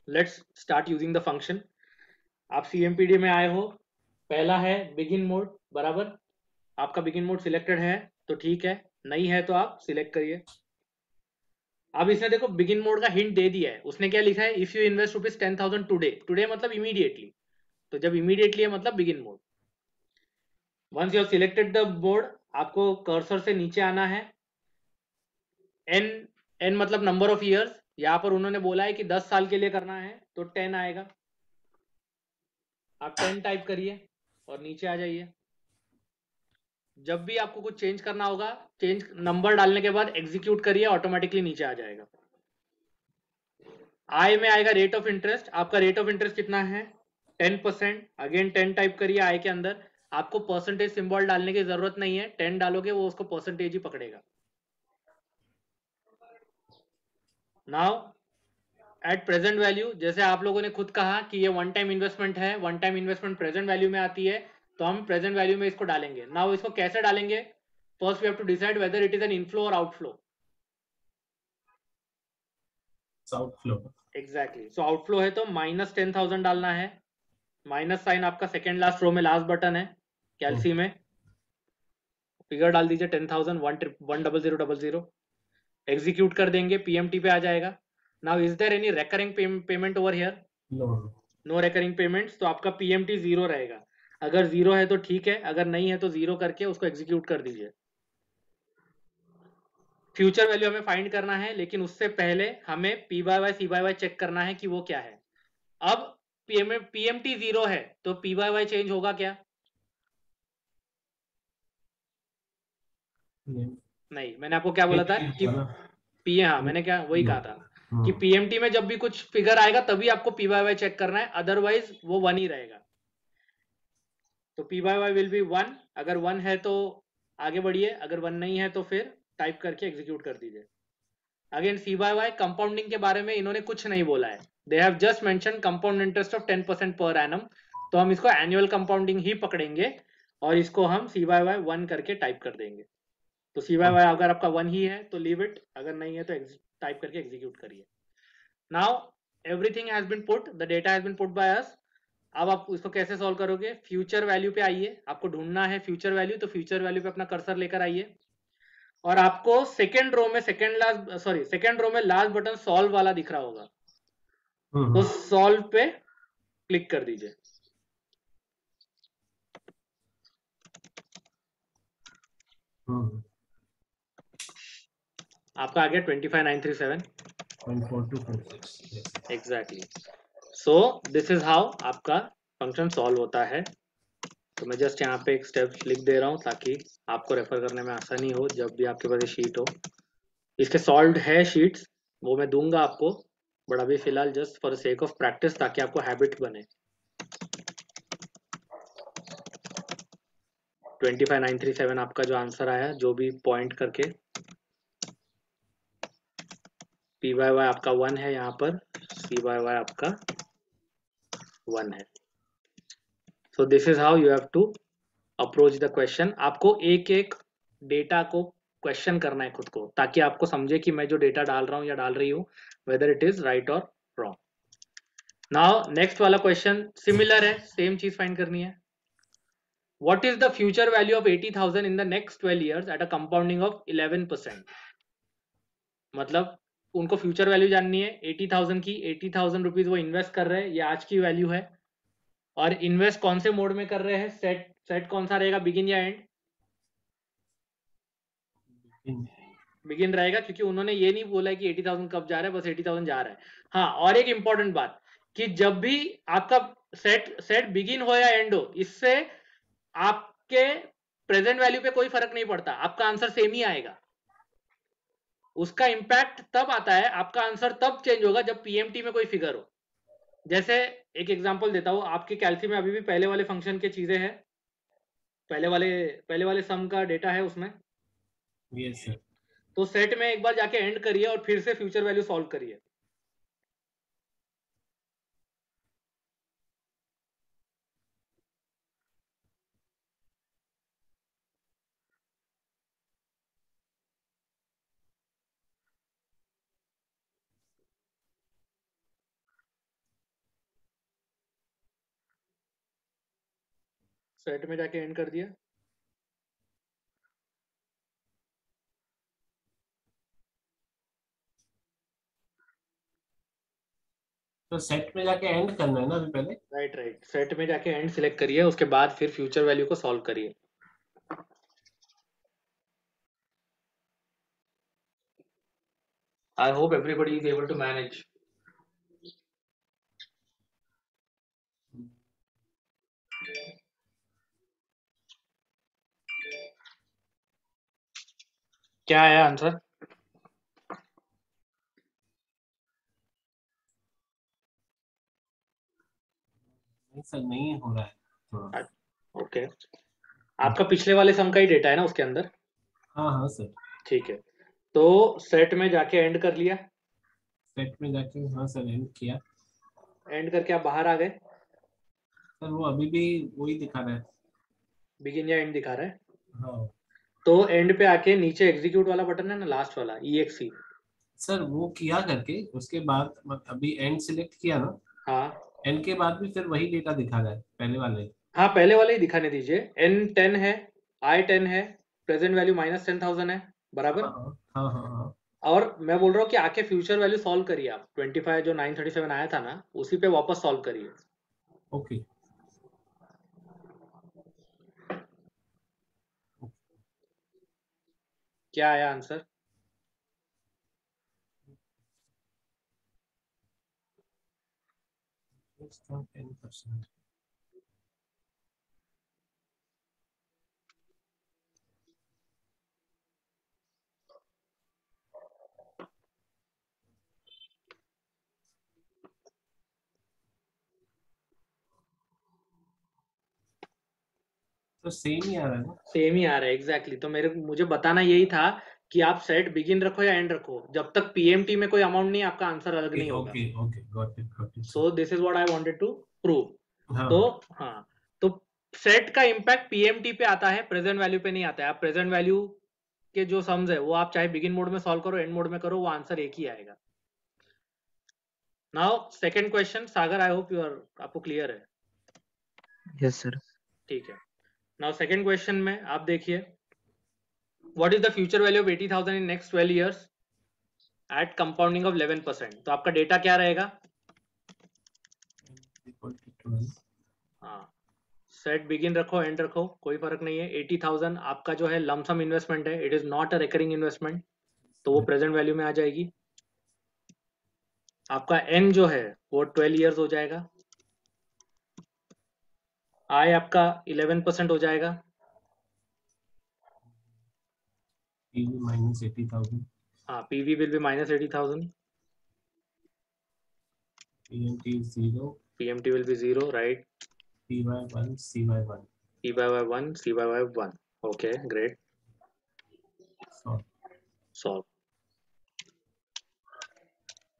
let's start using the function. आप CMPD में आए हो, पहला है बिगिन मोड, बराबर। आपका बिगिन मोड सिलेक्टेड है तो ठीक है, नहीं है तो आप सिलेक्ट करिए। अब इसने देखो बिगिन मोड का हिंट दे दिया है, उसने क्या लिखा है, if you invest ₹10,000 today, today मतलब इमीडिएटली, तो जब इमीडिएटली है मतलब begin mode. Once you have selected the mode, आपको कर्सर से नीचे आना है, n मतलब नंबर ऑफ ईयर्स, यहां पर उन्होंने बोला है कि 10 साल के लिए करना है तो 10 आएगा, आप 10 टाइप करिए और नीचे आ जाइए। जब भी आपको कुछ चेंज करना होगा, चेंज नंबर डालने के बाद एग्जीक्यूट करिए, ऑटोमेटिकली नीचे आ जाएगा। आई में आएगा रेट ऑफ इंटरेस्ट, आपका रेट ऑफ इंटरेस्ट कितना है, 10%, अगेन 10 टाइप करिए आई के अंदर, आपको परसेंटेज सिंबल डालने की जरूरत नहीं है, 10 डालोगे वो उसको परसेंटेज ही पकड़ेगा। नाउ एट प्रेजेंट वैल्यू, जैसे आप लोगों ने खुद कहा कि ये वन टाइम इन्वेस्टमेंट है, one time investment present value में आती है, तो हम प्रेजेंट वैल्यू में इसको डालेंगे। नाउ इसको कैसे डालेंगे, first we have to decide whether it is an inflow और outflow. Outflow exactly, so outflow है तो -10,000 डालना है, माइनस साइन आपका सेकेंड लास्ट रो में लास्ट बटन है कैल्सी में, फिगर डाल दीजिए 10,000 10000, एग्जीक्यूट कर देंगे, PMT पे आ जाएगा। Now is there any recurring payment over here? No recurring payments, तो आपका PMT 0 रहेगा। अगर 0 है तो ठीक है, अगर नहीं है तो 0 करके उसको एग्जीक्यूट कर दीजिए। फ्यूचर वैल्यू हमें फाइंड करना है, लेकिन उससे पहले हमें P/Y C/Y चेक करना है कि वो क्या है। अब PMT 0 है तो P/Y चेंज होगा क्या? नहीं, मैंने आपको क्या बोला था कि हाँ, मैंने क्या वही कहा था कि PMT में जब भी कुछ फिगर आएगा तभी आपको P/Y चेक करना है, अदरवाइज वो 1 ही रहेगा। तो P/Y विल बी 1, अगर 1 है तो आगे बढ़िए, अगर 1 नहीं है तो फिर टाइप करके एग्जीक्यूट कर दीजिए। अगेन C/Y कंपाउंडिंग के बारे में इन्होंने कुछ नहीं बोला है, they have just mention compound interest of 10% per annum, तो हम इसको एनुअल कंपाउंडिंग ही पकड़ेंगे और इसको हम C/Y 1 करके टाइप कर देंगे। तो C/Y अगर आपका 1 ही है तो लीव इट, अगर नहीं है तो टाइप करके एग्जीक्यूट करिए। Now everything has been put, the data has been put by us. अब आप इसको कैसे सॉल्व करोगे, फ्यूचर वैल्यू पे आइए, आपको ढूंढना है फ्यूचर वैल्यू, तो फ्यूचर वैल्यू पे अपना कर्सर लेकर आइए और आपको सेकेंड रो में लास्ट बटन सॉल्व वाला दिख रहा होगा, तो सॉल्व पे क्लिक कर दीजिए। आपका आ गया 25,937 exactly. So this is how आपका फंक्शन सॉल्व होता है। तो मैं जस्ट यहाँ पे एक स्टेप लिख दे रहा हूँ ताकि आपको रेफर करने में आसानी हो जब भी आपके पास शीट हो। इसके सॉल्व्ड है शीट्स, वो मैं दूंगा आपको, बट अभी फिलहाल just for sake of practice, ताकि आपको हैबिट बने। 25,937 आपका जो आंसर आया, जो भी पॉइंट करके, P/Y आपका 1 है यहाँ पर, C/Y आपका 1 है। So this is how you have to approach the question. आपको एक एक डेटा को क्वेश्चन करना है खुद को, ताकि आपको समझे कि मैं जो डेटा डाल रहा हूँ या डाल रही हूँ वेदर इट इज राइट और रॉन्ग। नाउ नेक्स्ट वाला क्वेश्चन सिमिलर है, सेम चीज फाइंड करनी है। What is the future value of 80,000 in the next 12 years at a compounding of 11%? मतलब उनको फ्यूचर वैल्यू जाननी है 80,000 की, 80,000 रुपीज वो इन्वेस्ट कर रहे हैं, ये आज की वैल्यू है। और इन्वेस्ट कौन से मोड में कर रहे हैं, सेट कौन सा रहेगा, बिगिन या एंड? बिगिन रहेगा, क्योंकि उन्होंने ये नहीं बोला है कि 80,000 कब जा रहा है, बस 80,000 जा रहा है। हाँ, और एक इंपॉर्टेंट बात कि जब भी आपका सेट बिगिन हो या एंड हो, इससे आपके प्रेजेंट वैल्यू पे कोई फर्क नहीं पड़ता, आपका आंसर सेम ही आएगा। उसका इंपैक्ट तब आता है, आपका आंसर तब चेंज होगा जब पीएमटी में कोई फिगर हो। जैसे एक एग्जांपल देता हूं, आपके कैलसी में अभी भी पहले वाले फंक्शन के चीजें हैं, पहले वाले सम का डेटा है उसमें। Yes sir. तो सेट में एक बार जाके एंड करिए और फिर से फ्यूचर वैल्यू सॉल्व करिए। सेट में जाके एंड कर दिया। तो सेट में जाके एंड करना है ना अभी पहले। राइट, सेट में जाके एंड सिलेक्ट करिए, उसके बाद फिर फ्यूचर वैल्यू को सॉल्व करिए। I hope everybody is able to manage. क्या है आंसर? नहीं सर, नहीं हो रहा है थोड़ा। ओके, आपका पिछले वाले सम का ही डेटा है ना उसके अंदर? हाँ हाँ सर। ठीक है, तो सेट में जाके एंड कर लिया। सेट में जाके हाँ सर एंड किया। एंड करके आप बाहर आ गए। सर वो अभी भी वही दिखा रहा है। बिगिन या एंड दिखा रहा है। हाँ तो एंड पे आके नीचे एग्जीक्यूट वाला बटन है ना, लास्ट वाला EXE। सर, वो किया करके उसके बाद अभी एंड सिलेक्ट किया ना, हाँ एंड के बाद भी फिर वही डेटा दिखा रहा है पहले वाले। हाँ, पहले वाले ही दिखाने दीजिए। N10 है, I10 है, प्रेजेंट वैल्यू -10,000 है, बराबर। हाँ हाँ हाँ हाँ। और मैं बोल रहा हूँ कि आके फ्यूचर वैल्यू सॉल्व करिए आप, 25 जो 937 आया था ना, उसी पे वापस सॉल्व करिए। ओके। क्या आया आंसर? इसका 10%। तो सेम ही आ रहा है ना। सेम ही आ रहा है, एग्जैक्टली। तो मुझे बताना यही था कि आप सेट बिगिन रखो या एंड रखो, जब तक पीएमटी में कोई अमाउंट नहीं, आपका आंसर अलग नहीं होगा। Okay okay, got it so this is what I wanted to prove. हाँ तो हाँ, तो सेट का इम्पैक्ट पीएमटी पे आता है, प्रेजेंट वैल्यू पे नहीं आता है। आप प्रेजेंट वैल्यू के जो सम्स है वो आप चाहे बिगिन मोड में सॉल्व करो, एंड मोड में करो, वो आंसर एक ही आएगा। Now second question, Sagar, I hope आपको क्लियर है। Yes sir. ठीक है, नाउ सेकंड क्वेश्चन में आप देखिए, what is the future value of 80,000 in next 12 years at compounding of 11%। तो आपका डेटा क्या रहेगा? हाँ, सेट बिगिन रखो, एंड रखो, कोई फर्क नहीं है। 80,000 आपका जो है लमसम इन्वेस्टमेंट है, it is not a recurring investment, तो वो प्रेजेंट वैल्यू में आ जाएगी। आपका एन जो है वो 12 इयर्स हो जाएगा। आई आपका 11% हो जाएगा। माइनस 80,000। हाँ, PV will be -80,000। PMT 0। PMT will be 0, right. CY1 CY1। P/Y1 C/Y1। Okay, great. Solve.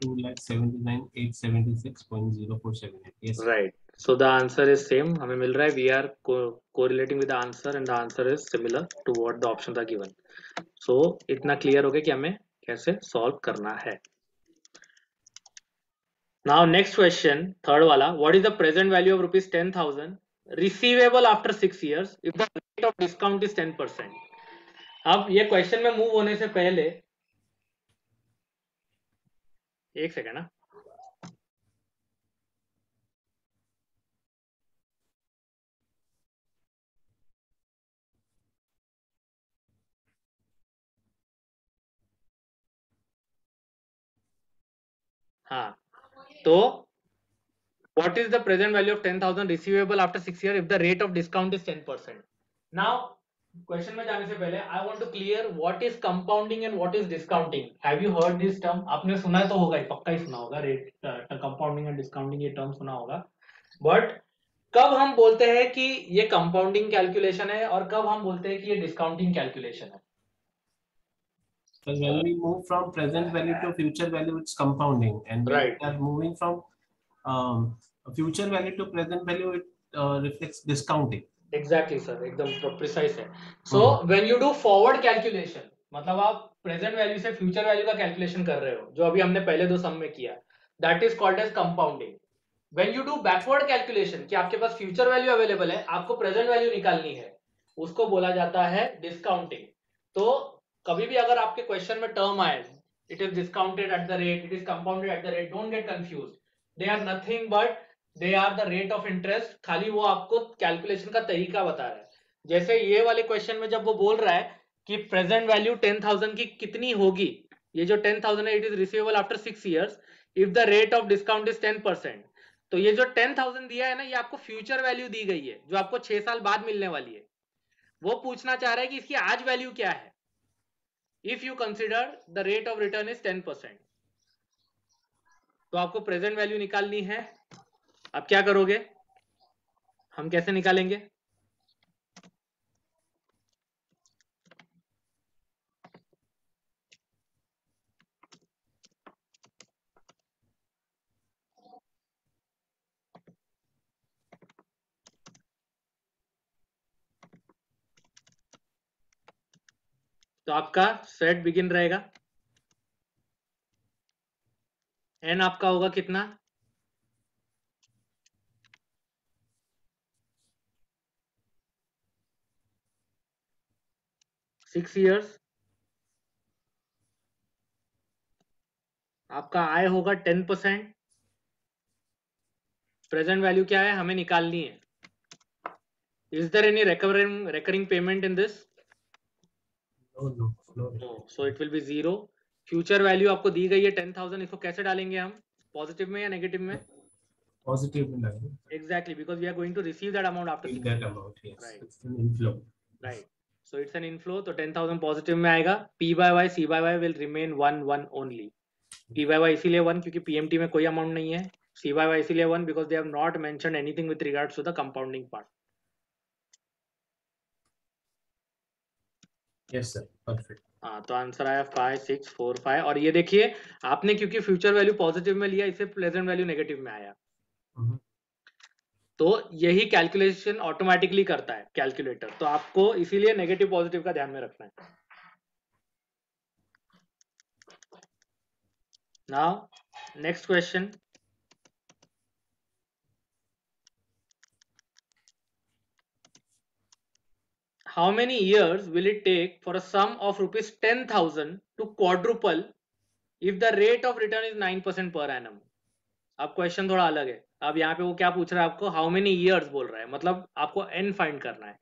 2,79,876.0478। yes right, so the answer is same, हमें मिल रहा है। We are correlating with the answer and the answer is similar to what the option are given. So इतना clear हो गया कि हमें कैसे सॉल्व करना है। नाउ नेक्स्ट क्वेश्चन, थर्ड वाला, what is the present value of ₹10,000 receivable after 6 years if the rate of discount is 10%। अब ये क्वेश्चन में मूव होने से पहले एक सेकेंड ना। हाँ, तो what is the present value of 10,000 receivable after 6 years if the rate of discount is 10%? Now, question में जाने से पहले I want to clear what is compounding and what is discounting. Have you heard this term? आपने सुना तो होगा ही, पक्का ही सुना होगा, रेट कंपाउंडिंग एंड डिस्काउंटिंग, ये टर्म सुना होगा। बट कब हम बोलते हैं कि ये कंपाउंडिंग कैलकुलेशन है और कब हम बोलते हैं कि ये डिस्काउंटिंग कैलकुलेशन है? So when we move from present value to future value, it's compounding, and when Right. we are moving from future value to present value, it reflects discounting. Exactly sir, एकदम precise है। So when you do forward calculation, मतलब आप present value से future value का calculation कर रहे हो, जो अभी हमने पहले दो सम में किया, that is called as compounding. When you do backward calculation, कि आपके पास फ्यूचर वैल्यू अवेलेबल है, आपको प्रेजेंट वैल्यू निकालनी है, उसको बोला जाता है डिस्काउंटिंग। तो कभी भी अगर आपके क्वेश्चन में टर्म आए, it is discounted at the rate, it is compounded at the rate, don't get confuse, they are nothing but they are the rate of interest. खाली वो आपको कैलकुलेशन का तरीका बता रहा है। जैसे ये वाले क्वेश्चन में जब वो बोल रहा है कि प्रेजेंट वैल्यू 10,000 की कितनी होगी, ये जो 10,000 है, it is receivable after 6 years if the rate of discount is 10%। तो ये जो 10,000 दिया है ना, ये आपको फ्यूचर वैल्यू दी गई है, जो आपको 6 साल बाद मिलने वाली है। वो पूछना चाह रहा है कि इसकी आज वैल्यू क्या है if you consider the rate of return is 10%। तो आपको प्रेजेंट वैल्यू निकालनी है। अब क्या करोगे, हम कैसे निकालेंगे? तो आपका सेट बिगिन रहेगा, एन आपका होगा कितना? 6 years। आपका आय होगा 10%। प्रेजेंट वैल्यू क्या है, हमें निकालनी है। Is there any recurring payment in this? No. So it will be 0। Future value आपको दी गई है 10,000, इसको कैसे डालेंगे हम, पॉजिटिव में या नेगेटिव में? Positive in line. Exactly, because we are going to receive that amount after 6 That years. amount, yes. Right. It's an inflow. Right. So it's an inflow, तो 10,000 पॉजिटिव में आएगा। P by Y, C by Y will remain 1 only. P by Y इसीलिए 1 क्योंकि PMT में कोई amount नहीं है। C by Y इसीलिए 1 because they have not mentioned anything with regards to the compounding part. Yes sir, perfect. हाँ, तो answer आया 5, 6, 4, 5। और ये देखिए, आपने क्योंकि फ्यूचर वैल्यू पॉजिटिव में लिया, इसे प्रेजेंट वैल्यू नेगेटिव में आया। तो यही कैलकुलेशन ऑटोमेटिकली करता है कैलकुलेटर, तो आपको इसीलिए नेगेटिव पॉजिटिव का ध्यान में रखना है। Now next question, how many years will it take for a sum of rupees 10,000 to quadruple if the rate of return is 9% per annum? अब क्वेश्चन थोड़ा अलग है। अब यहाँ पे वो क्या पूछ रहा है आपको, हाउ मेनी ईयर्स बोल रहा है, मतलब आपको n फाइंड करना है।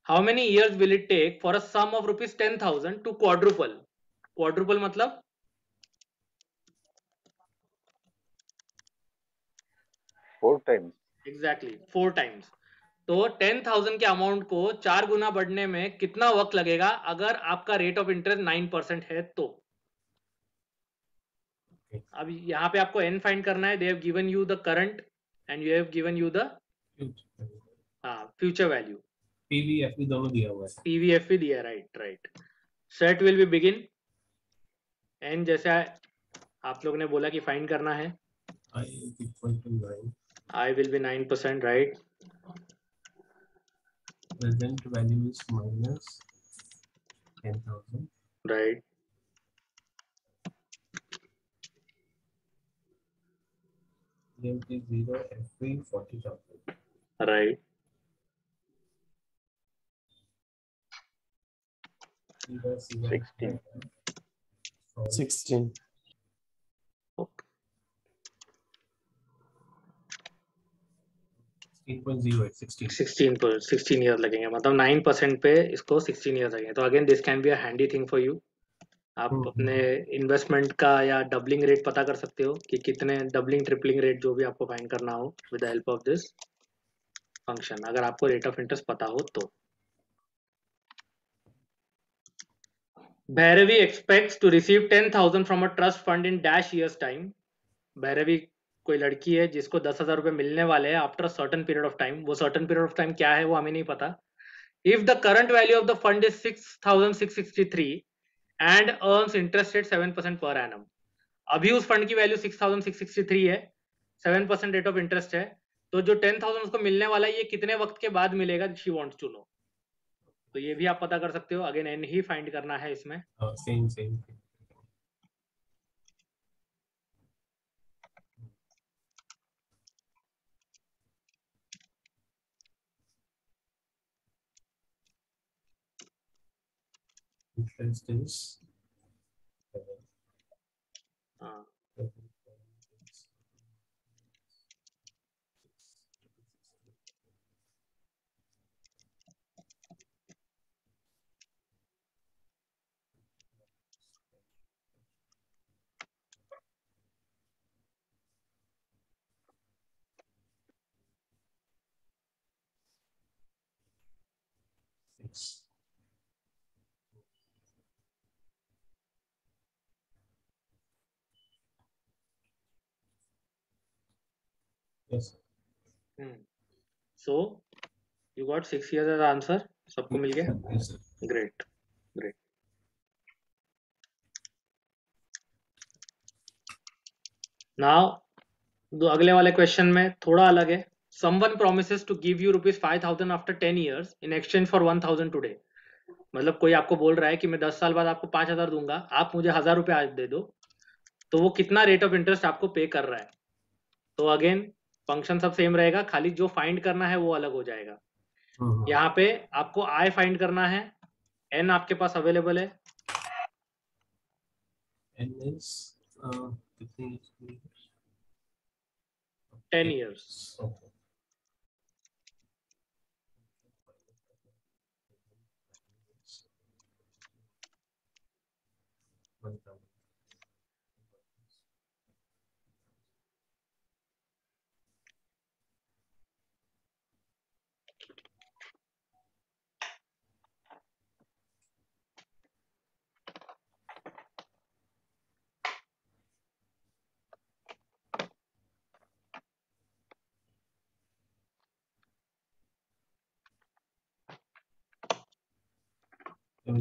How many years will it take for a sum of rupees 10,000 to quadruple? Quadruple मतलब 4 times. Exactly 4 times. तो 10,000 के अमाउंट को 4 गुना बढ़ने में कितना वक्त लगेगा अगर आपका रेट ऑफ इंटरेस्ट 9% है तो? अब यहाँ पे आपको n फाइंड करना है। They have given you the current and you have given you the future value. PVFV दोनों दिया हुआ है। PVFV दिया, right. Set will be begin, n जैसे आप लोग ने बोला कि फाइंड करना है। I is equal to 9. I will be 9%, right? Present value is minus 10,000. Right. PMT 0, FV 40,000. Right. C by C by 16. 16. 16.08, 16 year लगेंगे, मतलब 9% पे इसको 16 ईयर लगेंगे। तो again this can be a handy thing for you. आप अपने investment का या डबलिंग रेट पता कर सकते हो कि कितने डबलिंग ट्रिपलिंग रेट जो भी आपको फाइंड करना हो with the help of this function, अगर आपको रेट ऑफ इंटरेस्ट पता हो तो। Bhairavi expects to receive 10,000 from a trust fund in dash years time. Bhairavi कोई लड़की है जिसको 10,000 रुपए मिलने वाले हैं after certain period of time. वो सर्टन पीरियड ऑफ टाइम क्या है वो हमें नहीं पता। If the current value of the fund is 6,663 and earns interest rate 7% per annum. अभी उस फंड की वैल्यू 6,663 है, 7% रेट ऑफ इंटरेस्ट है, तो जो 10,000 उसको मिलने वाला है ये कितने वक्त के बाद मिलेगा, शी वांट्स टू नो। तो ये भी आप पता कर सकते हो, अगेन एन ही फाइंड करना है इसमें। same. Interest is हाँ, 6. Yes. so you got 6 years as answer, सबको मिल गया। Yes, sir. Great great. Now अगले वाले क्वेश्चन में थोड़ा अलग है। Someone promises to give you rupees 5,000 after 10 years in exchange for 1,000 today। मतलब कोई आपको बोल रहा है कि मैं 10 साल बाद आपको 5,000 दूंगा, आप मुझे 1,000 रुपए आज दे दो। तो वो कितना रेट ऑफ इंटरेस्ट आपको पे कर रहा है। तो अगेन फंक्शन सब सेम रहेगा, खाली जो फाइंड करना है वो अलग हो जाएगा। यहाँ पे आपको आई फाइंड करना है, एन आपके पास अवेलेबल है। N is कितनी 10 years। Okay.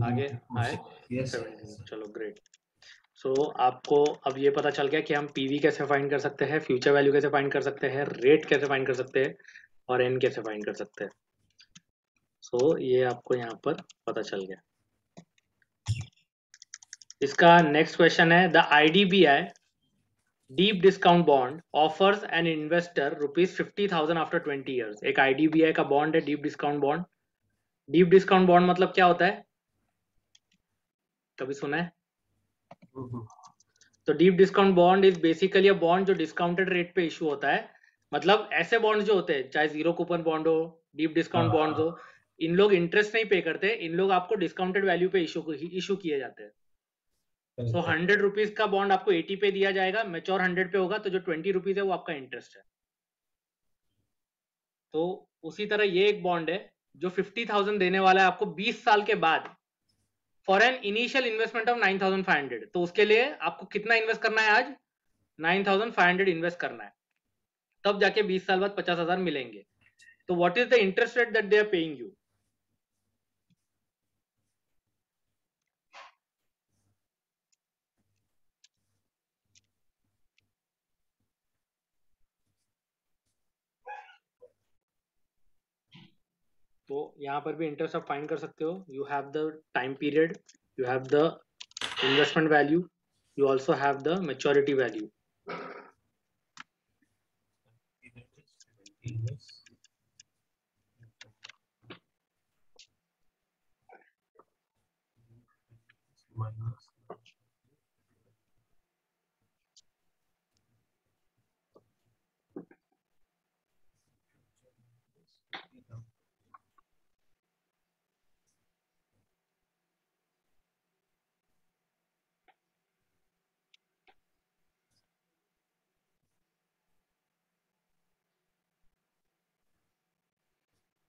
आगे आए 17, चलो ग्रेट। सो आपको अब ये पता चल गया कि हम पीवी कैसे फाइंड कर सकते हैं, फ्यूचर वैल्यू कैसे फाइंड कर सकते हैं, रेट कैसे फाइंड कर सकते हैं और एन कैसे फाइंड कर सकते हैं। सो ये आपको यहाँ पर पता चल गया। इसका नेक्स्ट क्वेश्चन है, the IDBI deep discount bond offers an investor ₹50,000 after 20 years. एक IDBI का बॉन्ड है deep discount bond. Deep discount bond मतलब क्या होता है, कभी सुना है? तो deep discount bond is basically a bond जो डिस्काउंटेड रेट पे इशू होता है। मतलब ऐसे बॉन्ड जो होते हैं, चाहे जीरो कूपन बॉन्ड हो, डीप डिस्काउंट बॉन्ड हो, इन लोग इंटरेस्ट नहीं पे करते, इन लोग आपको डिस्काउंटेड वैल्यू पे इशू किए जाते हैं। सो 100 रुपीज का बॉन्ड आपको 80 पे दिया जाएगा, मैच्योर 100 पे होगा, तो जो 20 रुपीज है वो आपका इंटरेस्ट है। तो उसी तरह ये एक बॉन्ड है जो 50,000 देने वाला है आपको 20 साल के बाद, for an initial investment of 9,500। तो उसके लिए आपको कितना इन्वेस्ट करना है, आज 9,500 इन्वेस्ट करना है, तब जाके 20 साल बाद 50,000 मिलेंगे। तो what is the interest rate that they are paying you. तो यहाँ पर भी इंटरेस्ट आप फाइंड कर सकते हो। You have the time period, you have the investment value, you also have the maturity value. minus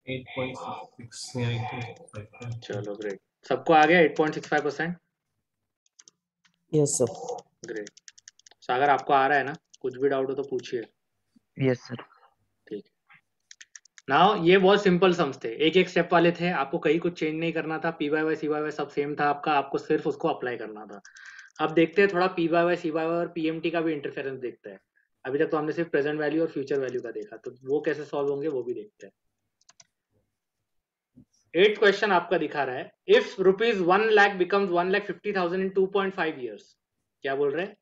8.66 या 8.65. चलो ग्रेट, सबको आ गया 8.65%? Yes sir. ग्रेट। सागर आपको आ रहा है ना? कुछ भी डाउट हो तो पूछिए। Yes sir. ठीक है। नाउ ये बहुत सिंपल सम्स थे, एक एक स्टेप वाले थे, आपको कहीं कुछ चेंज नहीं करना था, P by Y C by Y सब सेम था आपका, आपको सिर्फ उसको अप्लाई करना था। अब देखते हैं थोड़ा P by Y C by Y और पीएमटी का भी इंटरफेरेंस देखते हैं। अभी तक तो हमने सिर्फ प्रेजेंट वैल्यू और फ्यूचर वैल्यू का देखा, तो वो कैसे सॉल्व होंगे वो भी देखते हैं। 8th क्वेश्चन आपका दिखा रहा है, if rupees 1 lakh becomes 1,50,000 in 2.5 years. क्या बोल रहे हैं?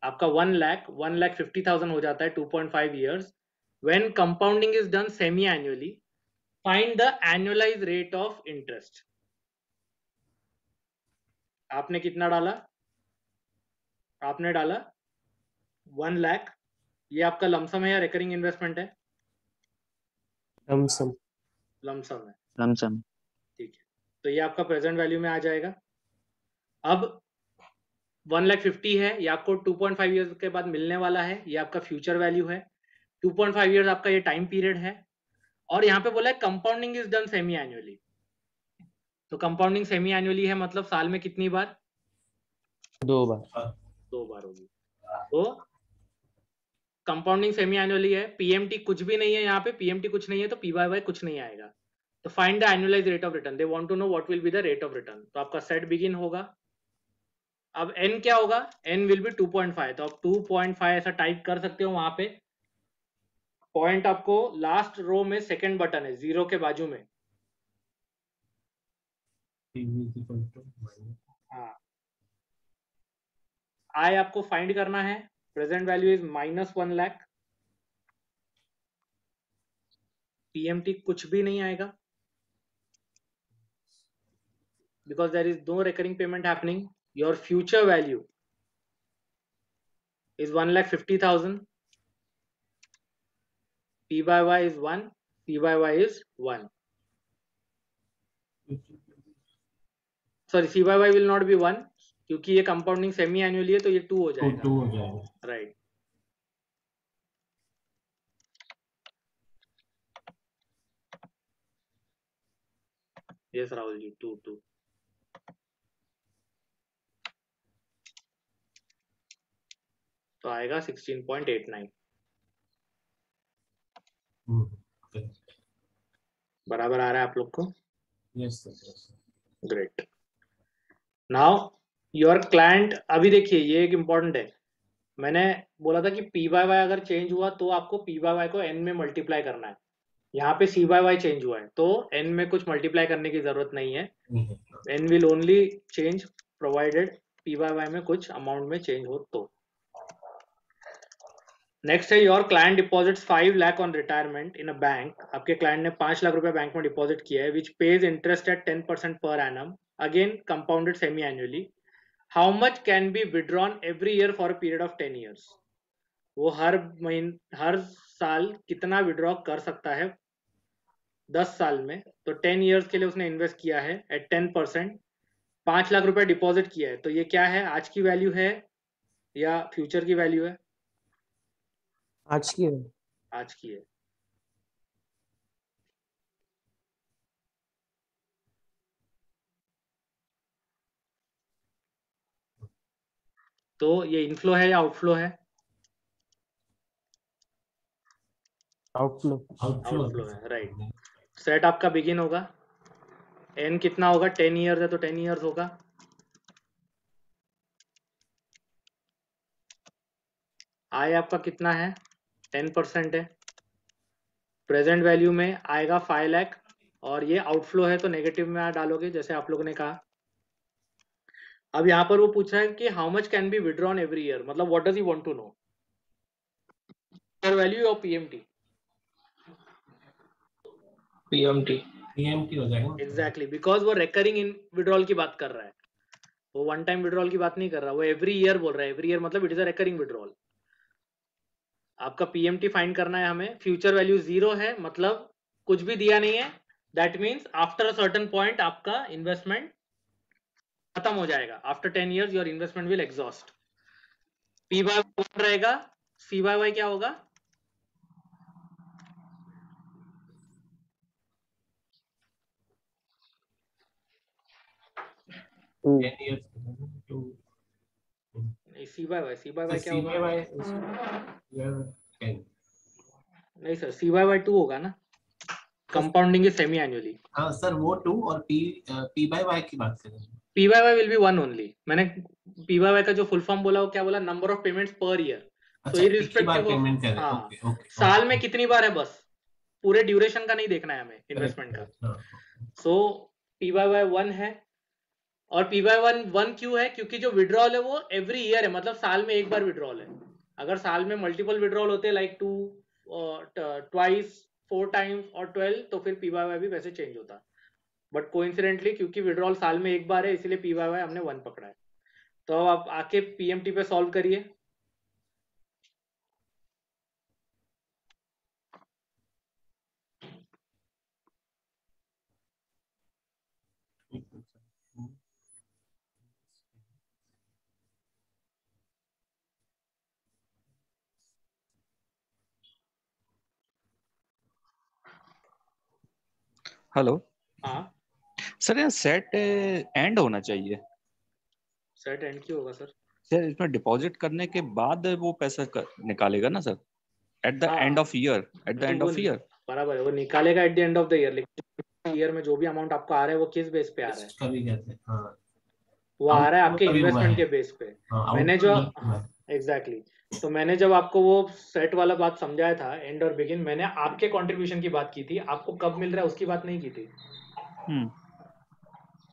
आपका 1,50,000 हो जाता है 2.5 years when compounding is done semi annually, find the annualize rate of interest. आपने कितना डाला? आपने डाला 1 लाख। ये आपका लमसम है या रिकरिंग इन्वेस्टमेंट है? लमसम। लमसम है। लमसम। ठीक है, तो ये आपका प्रेजेंट वैल्यू में आ जाएगा। अब 1,50,000 है, ये आपको 2.5 ईयर्स के बाद मिलने वाला है, ये आपका फ्यूचर वैल्यू है। 2.5 ईयर्स आपका ये टाइम पीरियड है, और यहाँ पे बोला है compounding is done semi annually. तो कंपाउंडिंग सेमी एनुअली है मतलब साल में कितनी बार? 2 बार। 2 बार होगी। तो कंपाउंडिंग सेमी एनुअली है, पीएमटी कुछ भी नहीं है, यहाँ पे पीएमटी कुछ नहीं है तो पीवाईवाई कुछ नहीं आएगा। तो find the annualize rate of return, they want to know what will be the rate of return. तो आपका सेट बिगिन होगा। अब n क्या होगा? n विल बी 2.5, तो आप 2.5 ऐसा टाइप कर सकते हो वहां पे। पॉइंट आपको लास्ट रो में सेकंड बटन है, 0 के बाजू में। हाँ, आई आपको फाइंड करना है, present value is -1 lakh, PMT कुछ भी नहीं आएगा because there is no recurring payment happening. Your future value is 1,50,000, P by Y is 1, C by Y is 1. Sorry, C by Y will not be 1 क्योंकि ये compounding semi annually है तो ये 2 हो जाएगा। 2 हो जाएगा। राइट। यस राहुल जी, 2 तो आएगा 16.89। बराबर आ रहा है आप लोग को? Yes sir. Great. Now your client, अभी देखिए ये एक इम्पॉर्टेंट है, मैंने बोला था कि पी बाय वाई अगर चेंज हुआ तो आपको पी बाय वाई को एन में मल्टीप्लाई करना है। यहाँ पे सी बाय वाई चेंज हुआ है तो एन में कुछ मल्टीप्लाई करने की जरूरत नहीं है। N will only change provided P by Y में कुछ अमाउंट में चेंज हो तो। नेक्स्ट है, your client deposits 5 lakh on retirement in a bank. आपके क्लाइंट ने 5 लाख रुपए बैंक में डिपॉजिट किया है, विच page interest eight 10% per annum, again compounded semi annually. How much can be withdrawn every year for a period of 10 years. वो हर साल कितना withdraw कर सकता है 10 साल में। तो 10 ईयर्स के लिए उसने इन्वेस्ट किया है एट 10%, 5 लाख रुपए डिपॉजिट किया है। तो ये क्या है, आज की वैल्यू है या फ्यूचर की वैल्यू है? आज की है। आज की है। तो ये इनफ्लो है या आउटफ्लो है? आउटफ्लो। आउटफ्लो है, राइट। सेट आपका बिगिन होगा, एन कितना होगा? 10 ईयर्स है तो 10 ईयर्स होगा। आई आपका कितना है? 10% है। प्रेजेंट वैल्यू में आएगा 5 लाख, और ये आउटफ्लो है तो नेगेटिव में आप डालोगे जैसे आप लोगों ने कहा। अब यहाँ पर वो पूछ रहा है कि how much can be withdrawn every year, मतलब what does he want to know, value of PMT. PMT हो जाएगा। एग्जैक्टली, बिकॉज वो रिकरिंग इन विड्रॉल की बात कर रहा है, वो वन टाइम विड्रॉल की बात नहीं कर रहा, वो एवरी ईयर बोल रहा है। एवरी ईयर मतलब it is a recurring withdrawal. आपका पीएमटी फाइंड करना है हमें, फ्यूचर वैल्यू 0 है मतलब कुछ भी दिया नहीं है, that means after a certain point आपका इन्वेस्टमेंट खत्म हो जाएगा। After 10 years your investment will exhaust. P by Y रहेगा, सी बाय वाई क्या होगा? 10 years to C by Y क्या C होगा? by Y is you have 10. नहीं सर, सी बाय वाई 2 होगा ना, कंपाउंडिंग इज सेमी एनुअली. हाँ sir, वो 2 और P by Y की बात कर रहे हैं. P by Y will be 1 only. मैंने पी बाय वाई का जो फुल फॉर्म बोला वो क्या बोला? नंबर ऑफ पेमेंट्स पर ईयर. अच्छा, एक ही बार पेमेंट कर रहे हैं. Okay okay. साल में कितनी बार है, बस पूरे ड्यूरेशन का नहीं देखना है हमें इन्वेस्टमेंट का. सो पी बाय वाई 1 है. और पी बाय 1 क्यों है? क्योंकि जो विड्रॉल है वो एवरी ईयर है, मतलब साल में एक बार विड्रॉल है. अगर साल में मल्टीपल विड्रॉल होते लाइक 2 ट्वाइस 4 टाइम्स और 12, तो फिर पी बाय वाई भी वैसे चेंज होता. बट कोइंसिडेंटली क्योंकि विड्रॉल साल में एक बार है, इसलिए पी बाय वाई हमने 1 पकड़ा है. तो अब आप आके पीएमटी पे सॉल्व करिए. हेलो. हाँ, सर यहाँ सेट एंड होना चाहिए. सेट एंड क्यों होगा सर? सर इसमें डिपॉजिट करने के बाद वो पैसा निकालेगा ना सर, एट द हाँ. End of year. Eight the end of year बराबर है, वो निकालेगा eight the end of the year. लेकिन ईयर में जो भी अमाउंट आपको आ रहा है वो किस बेस पे आ रहा है? कभी कहते हैं हाँ, वो आ रहा है आपके कभी हुआ इन्वेस्टमेंट है. के बेस पे. हाँ, मैंने जो outcome हुआ है. एग्जैक्टली तो मैंने जब आपको वो सेट वाला बात समझाया था, एंड और बिगिन, मैंने आपके कंट्रीब्यूशन की बात की थी. आपको कब मिल रहा है उसकी बात नहीं की थी.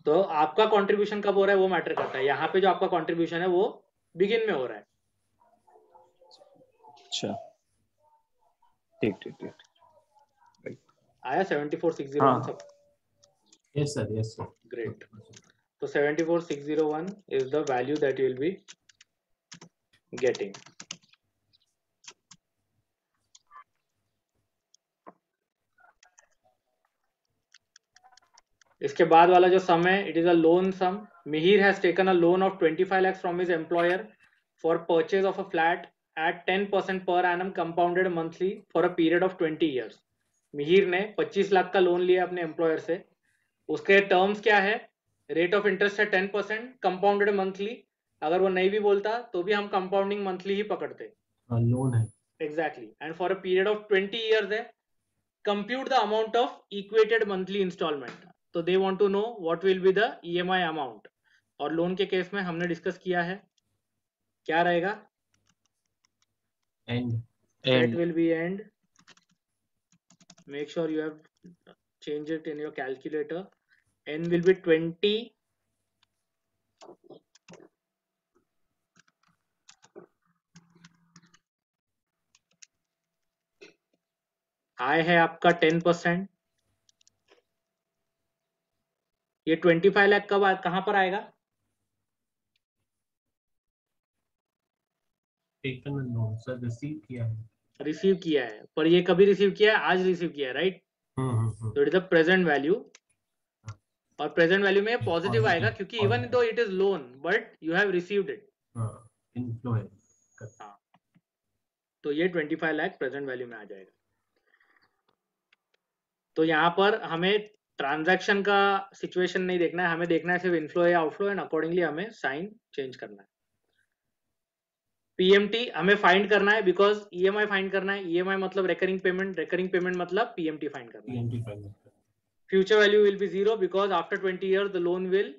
तो आपका कंट्रीब्यूशन कब हो रहा है वो मैटर करता है. यहाँ पे जो आपका कंट्रीब्यूशन है वो बिगिन में हो रहा है. अच्छा, ठीक ठीक ठीक. आया 74601 हाँ. सब? Yes sir, yes sir. Great. तो 74601 is the value that you will be getting. इसके बाद वाला जो सम है, it is a loan sum. Mihir has taken a loan of 25 lakhs from his employer for purchase of a flat at 10% per annum compounded monthly for a period of 20 years. Mihir ने 25 लाख का loan लिया अपने employer से. उसके terms क्या है? Rate of interest है 10%, compounded monthly. अगर वो नहीं भी बोलता तो भी हम कंपाउंडिंग मंथली ही पकड़ते. लोन है. Exactly. And for a period of 20 years है. Compute the amount of equated monthly instalment. तो they want to know what will be the EMI amount. और लोन के केस में हमने डिस्कस किया है क्या रहेगा? And it will be end. Make sure you have changed it in your calculator. N will be 20. I है आपका 10%. ये 25 लाख कब कहां पर आएगा? टेकन लोन सर, रिसीव किया है. रिसीव किया है. पर ये कभी रिसीव किया है? आज रिसीव किया है, राइट? तो it is the present value. और प्रेजेंट वैल्यू में पॉजिटिव आएगा क्योंकि even though it is loan but you have received it. Inflow है. तो ये 25 लाख प्रेजेंट वैल्यू में आ जाएगा. तो यहाँ पर हमें ट्रांजैक्शन का सिचुएशन नहीं देखना है, हमें देखना है सिर्फ इनफ्लो या आउटफ्लो, एंड अकॉर्डिंगली हमें साइन चेंज करना है. पीएमटी हमें फाइंड करना है बिकॉज ईएमआई फाइंड करना है. ईएमआई मतलब रिकरिंग पेमेंट मतलब पीएमटी फाइंड करना है. Future value will be 0 because after 20 years the loan will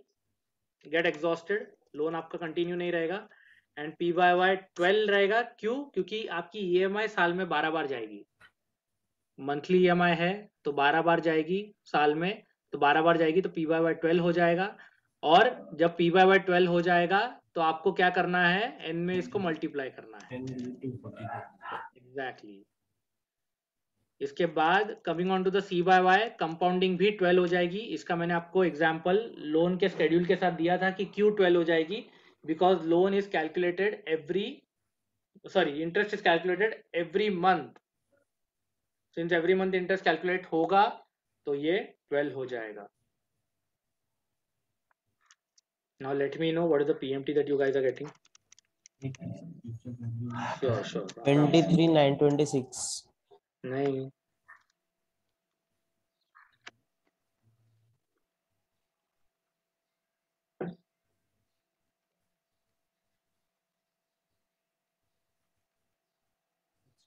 get exhausted. Loan आपका कंटिन्यू नहीं रहेगा. एंड पी बाय वाई 12 रहेगा. क्यों? क्योंकि आपकी ईएमआई साल में 12 बार जाएगी. मंथली ईएमआई है तो 12 बार जाएगी साल में, तो 12 बार जाएगी तो पी बाय वाई 12 हो जाएगा. और जब पी बाय वाई 12 हो जाएगा तो आपको क्या करना है? एन में इसको मल्टीप्लाई करना है. एग्जैक्टली. इसके बाद coming on to the C by Y, compounding भी 12 हो जाएगी. इसका मैंने आपको एग्जांपल लोन के शेड्यूल के साथ दिया था कि क्यों 12 हो जाएगी. Because loan is calculated interest is calculated every month. Since every month interest calculate होगा तो ये 12 हो जाएगा. Now let me know what is the PMT that you guys are getting. Sure. 23,926. नहीं,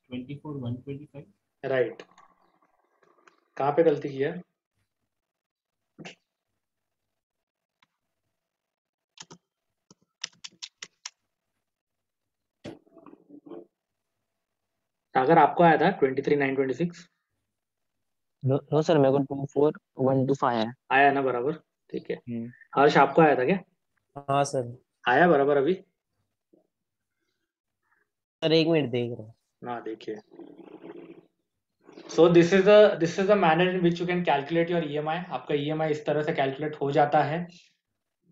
24,125. राइट। कहाँ पे गलती की है? अगर आपको आया था 23,926 नो सर, मेरे को 24,125 है। आया ना बराबर? ठीक है। हर्ष आपको आया था क्या? हाँ सर। आया बराबर अभी? सर 1 मिनट देख रहा हूँ। ना देखिए। So this is the manner in which you can calculate your EMI. आपका EMI इस तरह से कैलकुलेट हो जाता है।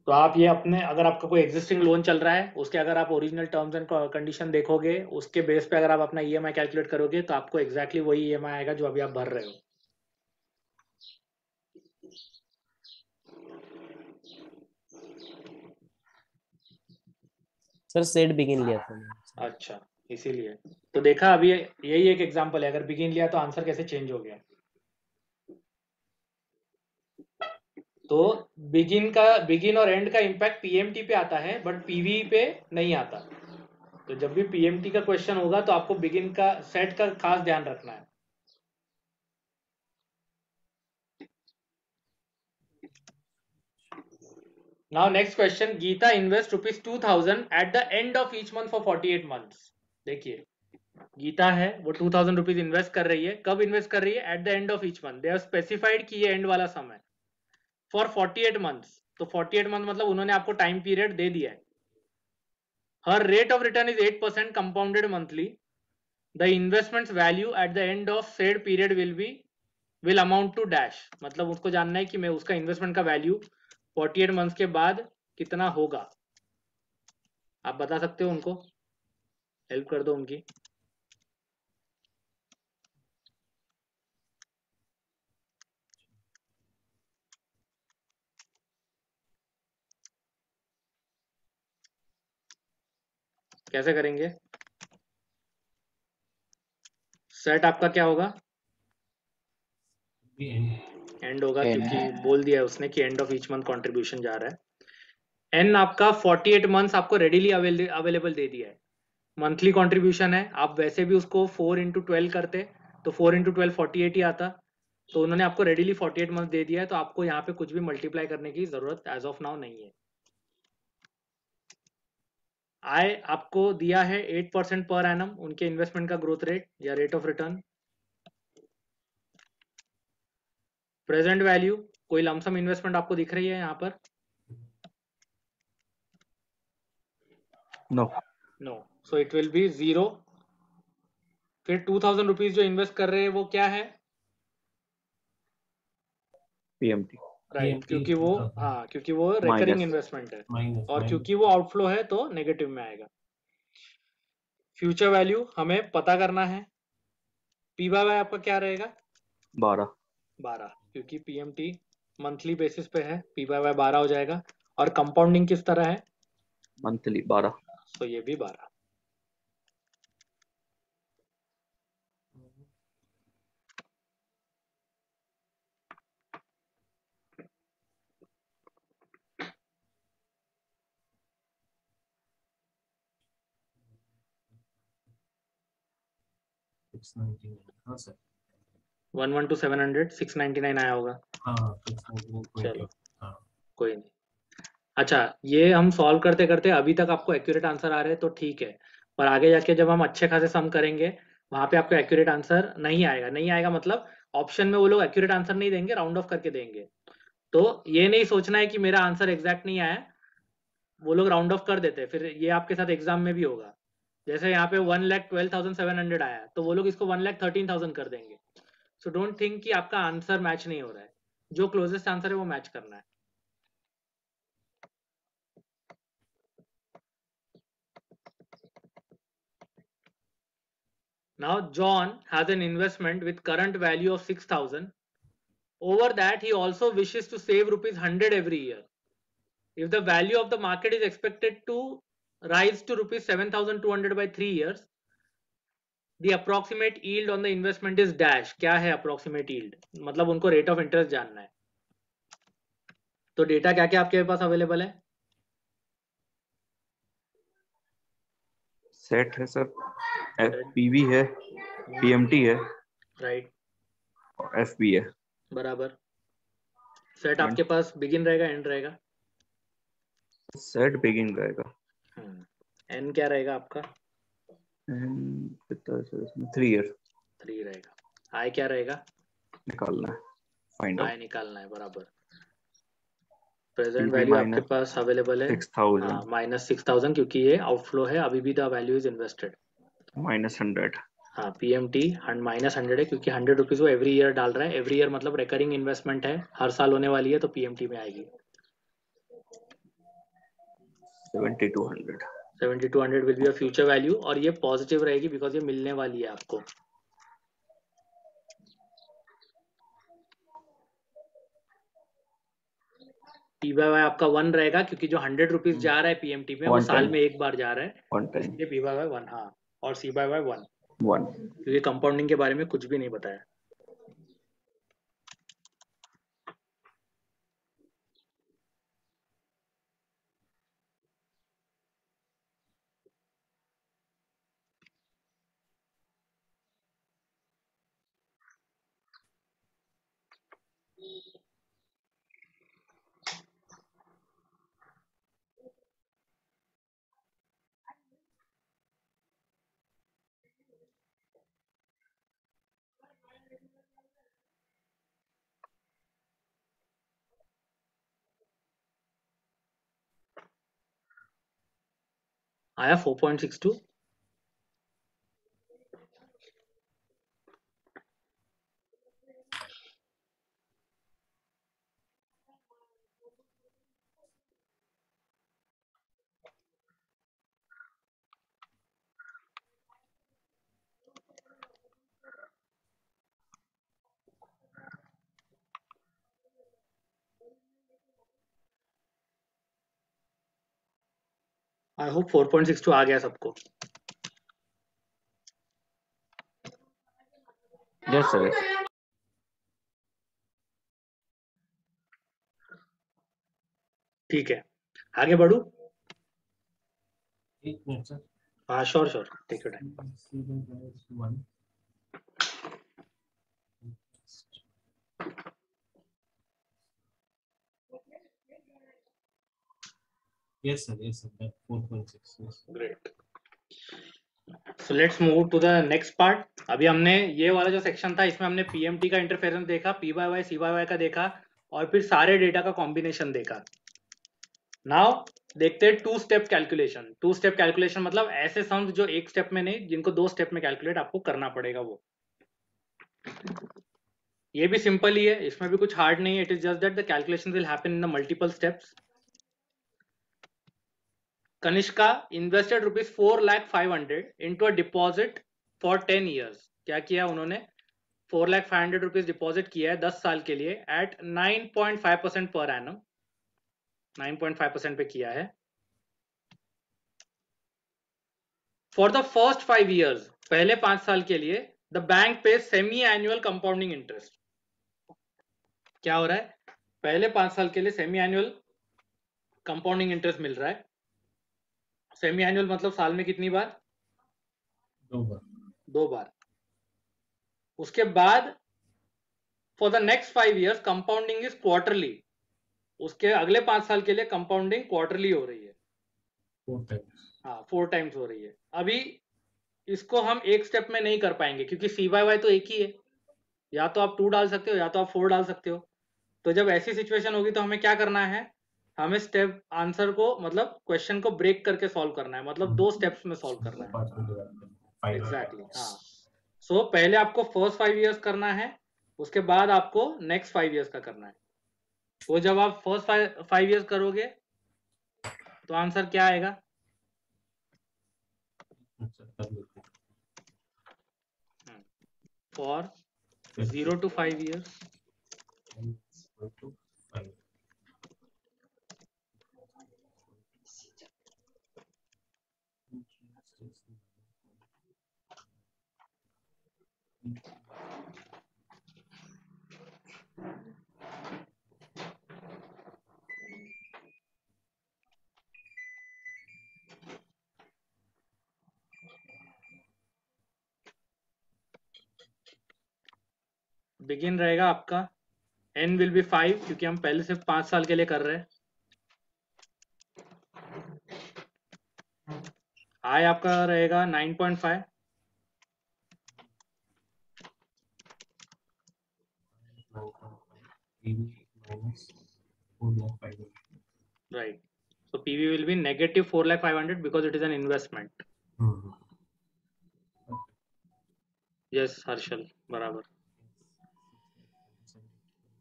तो आप ये अपने, अगर आपका कोई एग्जिस्टिंग लोन चल रहा है उसके अगर आप ओरिजिनल टर्म्स एंड कंडीशन देखोगे, उसके बेस पे अगर आप अपना EMI कैलकुलेट करोगे तो आपको एग्जैक्टली वही EMI आएगा जो अभी आप भर रहे हो। सर सेट बिगिन लिया था मैंने। अच्छा, इसीलिए तो देखा अभी यही एक एग्जांपल है। अगर बिगिन लिया तो आंसर कैसे चेंज हो गया। तो बिगिन और एंड का इम्पैक्ट पीएमटी पे आता है बट पीवी पे नहीं आता। तो जब भी पीएमटी का क्वेश्चन होगा तो आपको बिगिन का सेट का खास ध्यान रखना है। Now next question, Geeta invest ₹2,000 at the end of each month for 48 months. देखिए गीता है वो 2,000 रुपीज इन्वेस्ट कर रही है। कब इन्वेस्ट कर रही है? Eight the end of each month. They have specified कि ये एंड वाला समय फॉर 48 मंथ्स। तो 48 मंथ मतलब उन्होंने आपको टाइम पीरियड दे दिया है। हर rate of return is 8% compounded monthly. The investments value at the end of said period will amount to dash. मतलब उसको जानना है कि मैं उसका इन्वेस्टमेंट का वैल्यू 48 मंथ्स के बाद कितना होगा। आप बता सकते हो, उनको हेल्प कर दो उनकी। कैसे करेंगे? सेट आपका क्या होगा? एंड होगा, क्योंकि बोल दिया है उसने कि and of each month contribution जा रहा है। एन आपका 48 मंथ्स आपको रेडीली अवेलेबल दे दिया है। मंथली कंट्रीब्यूशन है, आप वैसे भी उसको 4 × 12 करते तो 4 × 12 48 ही आता। तो उन्होंने आपको रेडीली 48 मंथ दे दिया है, तो आपको यहाँ पे कुछ भी मल्टीप्लाई करने की जरूरत एज ऑफ नाउ नहीं है। आय आपको दिया है 8% पर एनम उनके इन्वेस्टमेंट का ग्रोथ रेट या rate of return. Present value, कोई लमसम इन्वेस्टमेंट आपको दिख रही है यहाँ पर? No, so it will be 0। फिर 2,000 रुपीज जो इन्वेस्ट कर रहे हैं वो क्या है? पीएमटी। राइट, क्योंकि वो क्योंकि वो रिकरिंग इन्वेस्टमेंट है और क्योंकि वो आउटफ्लो है तो नेगेटिव में आएगा। फ्यूचर वैल्यू हमें पता करना है। पी बाय वाई आपका क्या रहेगा? 12, क्योंकि पीएमटी मंथली बेसिस पे है, पी बाय वाई 12 हो जाएगा। और कंपाउंडिंग किस तरह है? मंथली 12। तो ये भी 12। हाँ सर। 112 700 699 आया होगा। हाँ 699. चलो हाँ कोई नहीं। अच्छा, ये हम सॉल्व करते करते अभी तक आपको एक्यूरेट आंसर आ रहे हैं तो ठीक है, पर आगे जाके जब हम अच्छे खासे सम करेंगे वहां पे आपको एक्यूरेट आंसर नहीं आएगा। नहीं आएगा मतलब ऑप्शन में वो लोग एक्यूरेट आंसर नहीं देंगे, राउंड ऑफ करके देंगे। तो ये नहीं सोचना है कि मेरा आंसर एग्जैक्ट नहीं आया, वो लोग राउंड ऑफ कर देते हैं। फिर ये आपके साथ एग्जाम में भी होगा। जैसे यहाँ पे 1,12,700 आया तो वो लोग इसको 1,13,000 कर देंगे। सो डोंट थिंक कि आपका आंसर मैच नहीं हो रहा है, जो क्लोजेस्ट आंसर है वो मैच करना है। Now John has an investment with current value of 6,000. Over that he also wishes to save ₹100 every year. If the value of the market is expected to rise to ₹7,200 by 3 years, the approximate yield on the investment is dash. क्या है approximate yield? मतलब उनको rate of interest जानना है। तो data क्या क्या आपके पास अवेलेबल है? सेट है सर, पीवी है, पीएमटी है राइट, और एफबी है। बराबर। सेट आपके पास बिगिन रहेगा, एंड रहेगा? सेट बिगिन रहेगा। एन क्या रहेगा आपका? कितना है सर इसमें? 3 ईयर 3 रहेगा। आई क्या रहेगा? निकालना है, फाइंड आई आउट। निकालना है, बराबर। प्रेजेंट पीवी वैल्यू आपके पास अवेलेबल है -6000 -6000, क्योंकि ये आउटफ्लो है, अभी भी द वैल्यू इज इन्वेस्टेड। -100। हाँ, पीएमटी -100 है, क्योंकि 100 रुपीज वो एवरी ईयर डाल रहा है। एवरी ईयर मतलब रिकरिंग इन्वेस्टमेंट है, हर साल होने वाली है, तो पीएमटी में आएगी। 7200। 7200 will be a future value, और ये पॉजिटिव रहेगी बिकॉज ये मिलने वाली है आपको। पी बाय वाई आपका 1 रहेगा, क्योंकि जो 100 रुपीज जा रहा है पीएमटी में वो One साल time. में एक बार जा रहा है, One time. इसलिए पी बाय वाई 1। हाँ, और सी बाय वाई 1, 1। क्योंकि कंपाउंडिंग के बारे में कुछ भी नहीं बताया। आया 4.62। आई होप 4.62 आ गया सबको। Yes sir. ठीक है, आगे बढ़ू? एक मिनट सर। हाँ, sure sure, take your time. Yes sir, yes sir, that 4.6, yes. Great. So let's move to the next part. अभी हमने ये वाला जो सेक्शन था, इसमें हमने पीएमटी का इंटरफेरेंस देखा, P by Y, C by Y का देखा, और फिर सारे डेटा का कॉम्बिनेशन देखा। नाउ देखते हैं two step calculation. Two step calculation मतलब ऐसे सम्स जो एक स्टेप में नहीं, जिनको 2 स्टेप में कैलकुलेट आपको करना पड़ेगा। वो ये भी सिंपल ही है, इसमें भी कुछ हार्ड नहीं है। It is just that the calculation will happen in the multiple steps. Kanishka invested ₹4,05,000 into a deposit for 10 years. क्या किया उन्होंने? 4,05,000 रुपीज डिपॉजिट किया है 10 साल के लिए एट 9.5% पर एनम। 9.5% पे किया है। फॉर द फर्स्ट 5 ईयर्स, पहले 5 साल के लिए, द बैंक पे सेमी एनुअल कंपाउंडिंग इंटरेस्ट। क्या हो रहा है? पहले 5 साल के लिए सेमी एनुअल कंपाउंडिंग इंटरेस्ट मिल रहा है। सेमी एनुअल मतलब साल में कितनी बार? 2 बार। 2 बार। उसके बाद for the next 5 years compounding is quarterly. उसके अगले 5 साल के लिए कंपाउंडिंग क्वार्टरली हो रही है। 4 times. हाँ, 4 टाइम्स हो रही है। अभी इसको हम एक स्टेप में नहीं कर पाएंगे, क्योंकि सी बाय वाई तो एक ही है। या तो आप 2 डाल सकते हो, या तो आप 4 डाल सकते हो। तो जब ऐसी सिचुएशन होगी तो हमें क्या करना है? हमें स्टेप आंसर को, मतलब क्वेश्चन को ब्रेक करके सॉल्व करना है, मतलब 2 स्टेप्स में सॉल्व करना है। 5 में divide करना है, 5 एग्जैक्टली, हाँ। सो पहले आपको फर्स्ट 5 ईयर्स करना है, उसके बाद आपको नेक्स्ट 5 ईयर्स का करना है। तो जब आप फर्स्ट 5 ईयर्स करोगे तो आंसर क्या आएगा? अच्छा, कर लेते फॉर 0 to 5 ईयर्स, हैं। 1.5. बिगिन रहेगा आपका n विल बी 5 क्योंकि हम पहले से 5 साल के लिए कर रहे हैं। i आपका रहेगा 9.5, minus 4,500. right? So PV will be negative 4,500 because it is an investment. Yes, Harshal बराबर।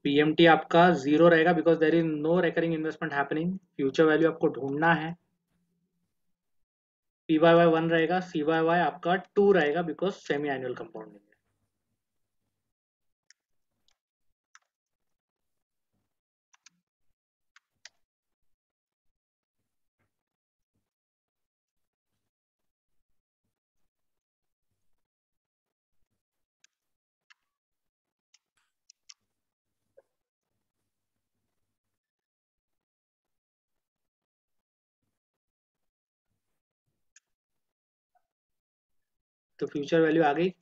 PMT आपका 0 रहेगा because there is no recurring investment happening. Future value आपको ढूंढना है। PYY 1 रहेगा, CYY आपका 2 रहेगा because semi annual compounding है। तो फ्यूचर वैल्यू आ गई।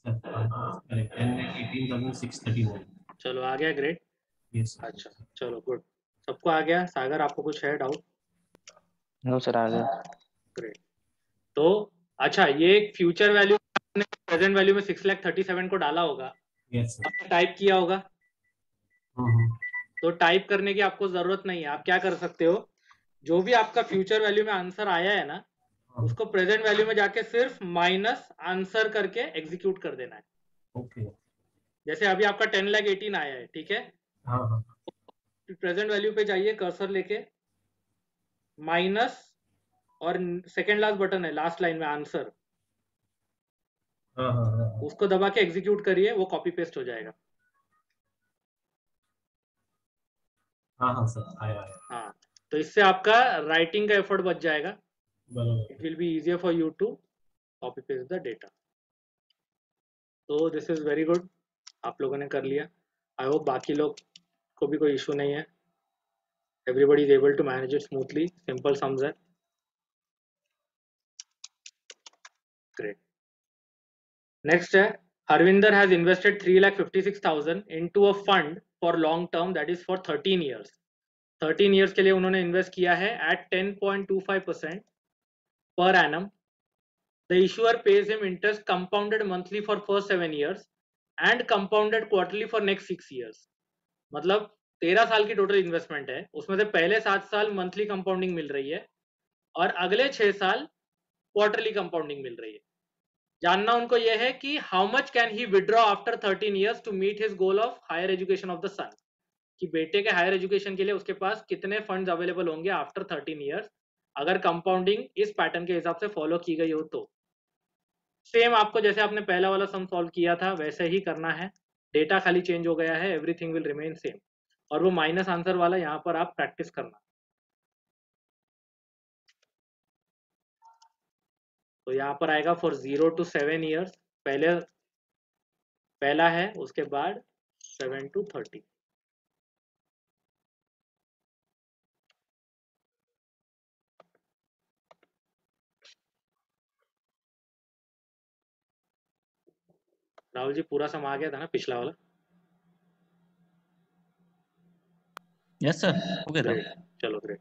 Correct. 10,18,639. चलो आ गया ग्रेड। Yes. अच्छा चलो गुड, सबको आ गया। सागर आपको कुछ है डाउट? नो सर, आ गया। ग्रेट। तो अच्छा, ये फ्यूचर वैल्यू प्रेजेंट वैल्यू में 6,37,000 को डाला होगा, Yes, sir. आपने टाइप किया होगा। Mm-hmm. तो टाइप करने की आपको जरूरत नहीं है। आप क्या कर सकते हो, जो भी आपका फ्यूचर वैल्यू में आंसर आया है ना, उसको प्रेजेंट वैल्यू में जाके सिर्फ माइनस आंसर करके एग्जीक्यूट कर देना है। Okay. जैसे अभी आपका 10,18,000 आया है, ठीक है? हाँ. प्रेजेंट वैल्यू पे जाइए कर्सर लेके, माइनस और सेकेंड लास्ट बटन है लास्ट लाइन में आंसर, हाँ. उसको दबा के एग्जीक्यूट करिए, वो कॉपी पेस्ट हो जाएगा। हाँ सर, आया. हाँ, तो इससे आपका राइटिंग का एफर्ट बच जाएगा। बराबर. It will be easier for you to copy paste the data. तो दिस इज वेरी गुड, आप लोगों ने कर लिया। आई होप बाकी लोग को भी कोई इशू नहीं है। Everybody is able to manage it smoothly, simple sums है। ग्रेट। नेक्स्ट है, Harvinder has invested 3,56,000 into a fund for long term that is for 13 years. 13 years के लिए उन्होंने इन्वेस्ट किया है at 10.25% per annum. The issuer pays him interest compounded monthly for first 7 years and compounded quarterly for next 6 years. मतलब 13 साल की total investment है, उसमें से पहले 7 साल मंथली कंपाउंडिंग मिल रही है और अगले 6 साल क्वार्टरली कंपाउंडिंग मिल रही है। जानना उनको यह है कि how much can he withdraw after 13 years to meet his goal of higher education of the son, कि बेटे के हायर एजुकेशन के लिए उसके पास कितने फंड्स अवेलेबल होंगे आफ्टर 13 ईयर्स, अगर कंपाउंडिंग इस पैटर्न के हिसाब से फॉलो की गई हो तो। सेम आपको जैसे आपने पहला वाला सम सॉल्व किया था वैसे ही करना है, डेटा खाली चेंज हो गया है, एवरीथिंग विल रिमेन सेम। और वो माइनस आंसर वाला यहाँ पर आप प्रैक्टिस करना। तो यहाँ पर आएगा फॉर 0 to 7 ईयर्स, पहला है, उसके बाद 7 to 30। राहुल जी पूरा सम आ गया था ना पिछला वाला? यस सर, हो गया था। ग्रेट, चलो ग्रेट।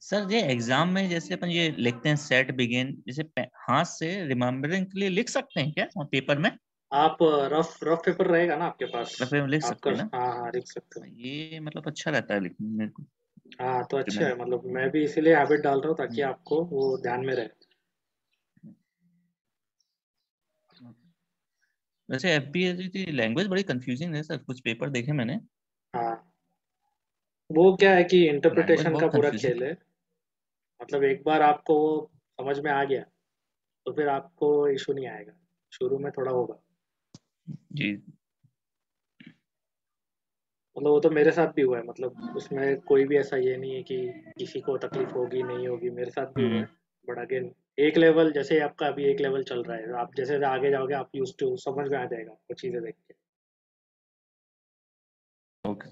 सर ये एग्जाम में जैसे अपन ये लिखते हैं सेट बिगिन, जैसे हाथ से रिमेम्बरिंग के लिए लिख सकते हैं क्या पेपर में? आप रफ पेपर रहेगा ना आपके पास, रफ पेपर लिख आप सकते कर, हैं ना? हाँ हाँ लिख सकते हो। ये मतलब अच्छा रहता है लिखने में मेरे को। हाँ तो अच्छा है, रिमेम मतलब मैं भी इसीलिए हैबिट डाल रहा हूँ ताकि आपको वो ध्यान में रहे। वैसे एफबीए की लैंग्वेज बड़ी कंफ्यूजिंग है सर, कुछ पेपर देखे मैंने। हाँ वो क्या है कि लैंग्वेज इंटरप्रिटेशन का बहुत पूरा कंफ्यूजिंग। खेल है, मतलब एक बार आपको वो समझ में आ गया तो फिर आपको इशू नहीं आएगा, शुरू में थोड़ा होगा। जी। मतलब वो तो मेरे साथ भी हुआ है, मतलब उसमें कोई भी ऐसा ये नहीं है कि किसी को तकलीफ होगी नहीं होगी, मेरे साथ भी हुआ हम्म। है। बट अगेन एक लेवल, जैसे आपका अभी एक लेवल चल रहा है, आप जैसे आगे जाओगे आप यूज टू समझ में आ जाएगा वो चीज़ें देख के। ओके।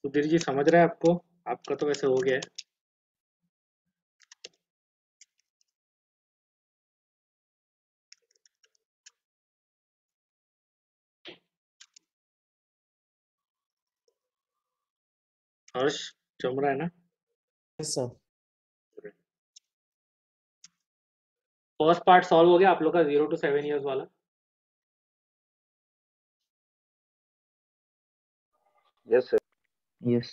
सुधीर जी समझ रहे हैं आपको? आपका तो वैसे हो गया है। हर्ष जम रहा है ना? Yes sir. First part solve हो गया आप लोग का 0 to 7 years वाला? Yes, sir. Yes.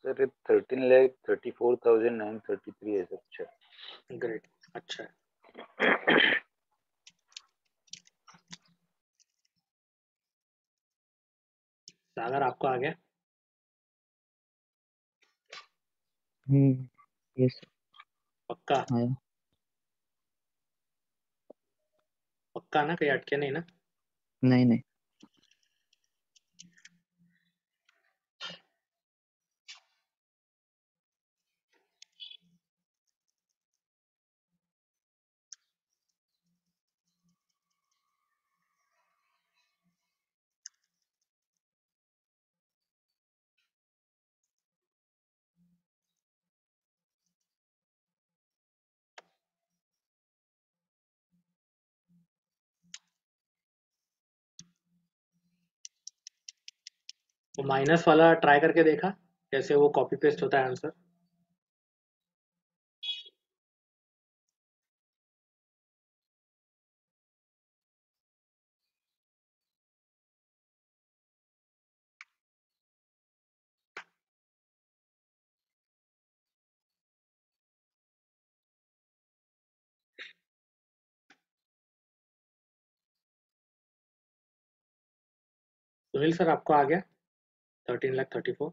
Sir, it 13,34,933 है सर। अच्छा। ग्रेट, अच्छा है। सागर आपको आ गया? यस। पक्का? आया। पक्का ना, कहीं अटके नहीं ना? नहीं नहीं। वो माइनस वाला ट्राई करके देखा कैसे वो कॉपी पेस्ट होता है आंसर? सुनील सर आपको आ गया 13,34,000?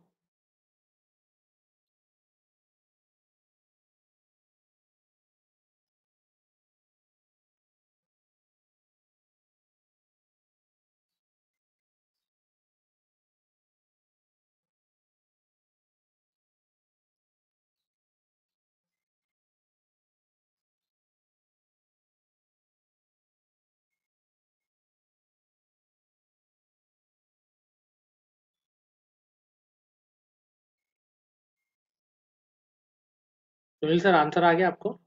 सुनील सर आंसर आ गया आपको?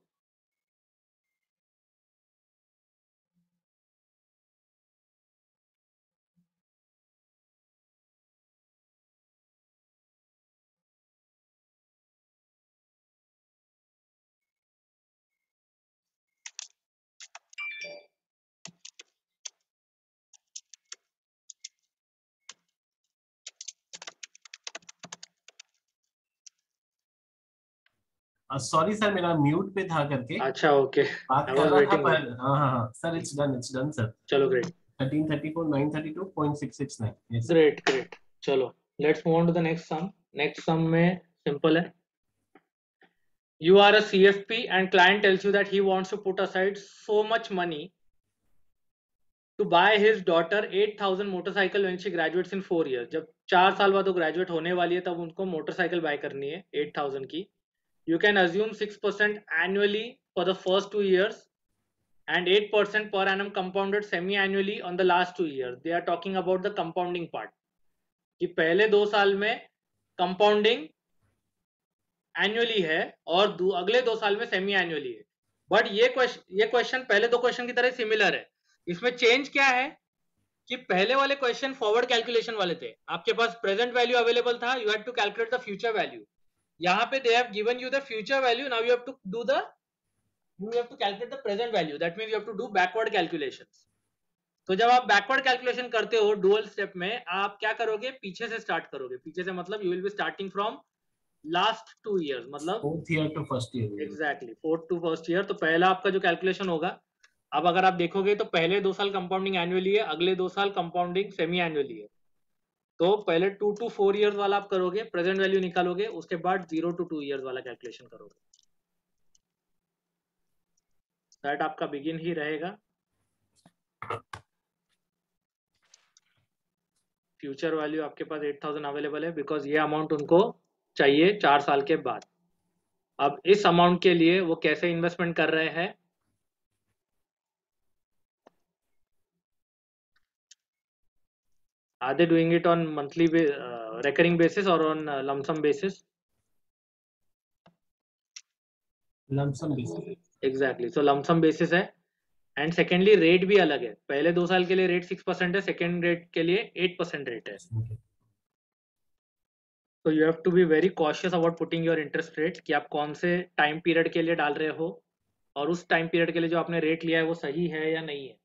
सॉरी सर, मेरा म्यूट पे था करके अच्छा ओके, बात आई कर वाज रहा था, वेटिंग। पर हाँ हाँ हाँ सर, इट्स डन सर। चलो ग्रेट, 13,34,932.669। यस। Great great. चलो let's move on to the next sum. Next sum में सिंपल है, You are a CFP and client tells you that he wants to put aside so much money to buy his daughter 8,000 motorcycle when she graduates in 4 years. जब 4 साल बाद वो graduate होने वाली है तब उनको मोटरसाइकिल बाय करनी है 8,000 की. You can assume 6% annually for the first 2 years and 8% per annum compounded semi-annually on the last 2 years. They are talking about the compounding part. कि पहले 2 साल में compounding एनुअली है और अगले 2 साल में सेमी एनुअली है. बट ये क्वेश्चन पहले 2 क्वेश्चन की तरह सिमिलर है. इसमें चेंज क्या है कि पहले वाले क्वेश्चन फॉरवर्ड कैलकुलेशन वाले थे. आपके पास प्रेजेंट वैल्यू अवेलेबल था, you had to calculate the future value. यहाँ पे they have given you the future value, now you have to calculate the present value. That means you have to do backward calculations. तो जब आप backward calculation करते हो dual step में, आप क्या करोगे, पीछे से स्टार्ट करोगे. पीछे से मतलब you will be starting from last 2 years, मतलब fourth year to first year. Exactly fourth to first year. तो पहला आपका जो कैलकुलेशन होगा, अब अगर आप देखोगे तो पहले 2 साल कंपाउंडिंग एनुअली है, अगले 2 साल कंपाउंडिंग सेमी एनुअली है. तो पहले 2 to 4 years वाला आप करोगे, प्रेजेंट वैल्यू निकालोगे, उसके बाद 0 to 2 years वाला कैलकुलेशन करोगे. दैट आपका बिगिन ही रहेगा. फ्यूचर वैल्यू आपके पास 8,000 अवेलेबल है बिकॉज ये अमाउंट उनको चाहिए 4 साल के बाद. अब इस अमाउंट के लिए वो कैसे इन्वेस्टमेंट कर रहे हैं, are they doing it on monthly recurring basis or on lump sum basis? Lump sum basis. Exactly. So lump sum basis है. एंड सेकेंडली रेट भी अलग है. पहले 2 साल के लिए रेट 6% है, सेकेंड रेट के लिए 8% रेट है. तो you have to be very cautious about putting your interest rate कि आप कौन से टाइम पीरियड के लिए डाल रहे हो और उस टाइम पीरियड के लिए जो आपने रेट लिया है वो सही है या नहीं है.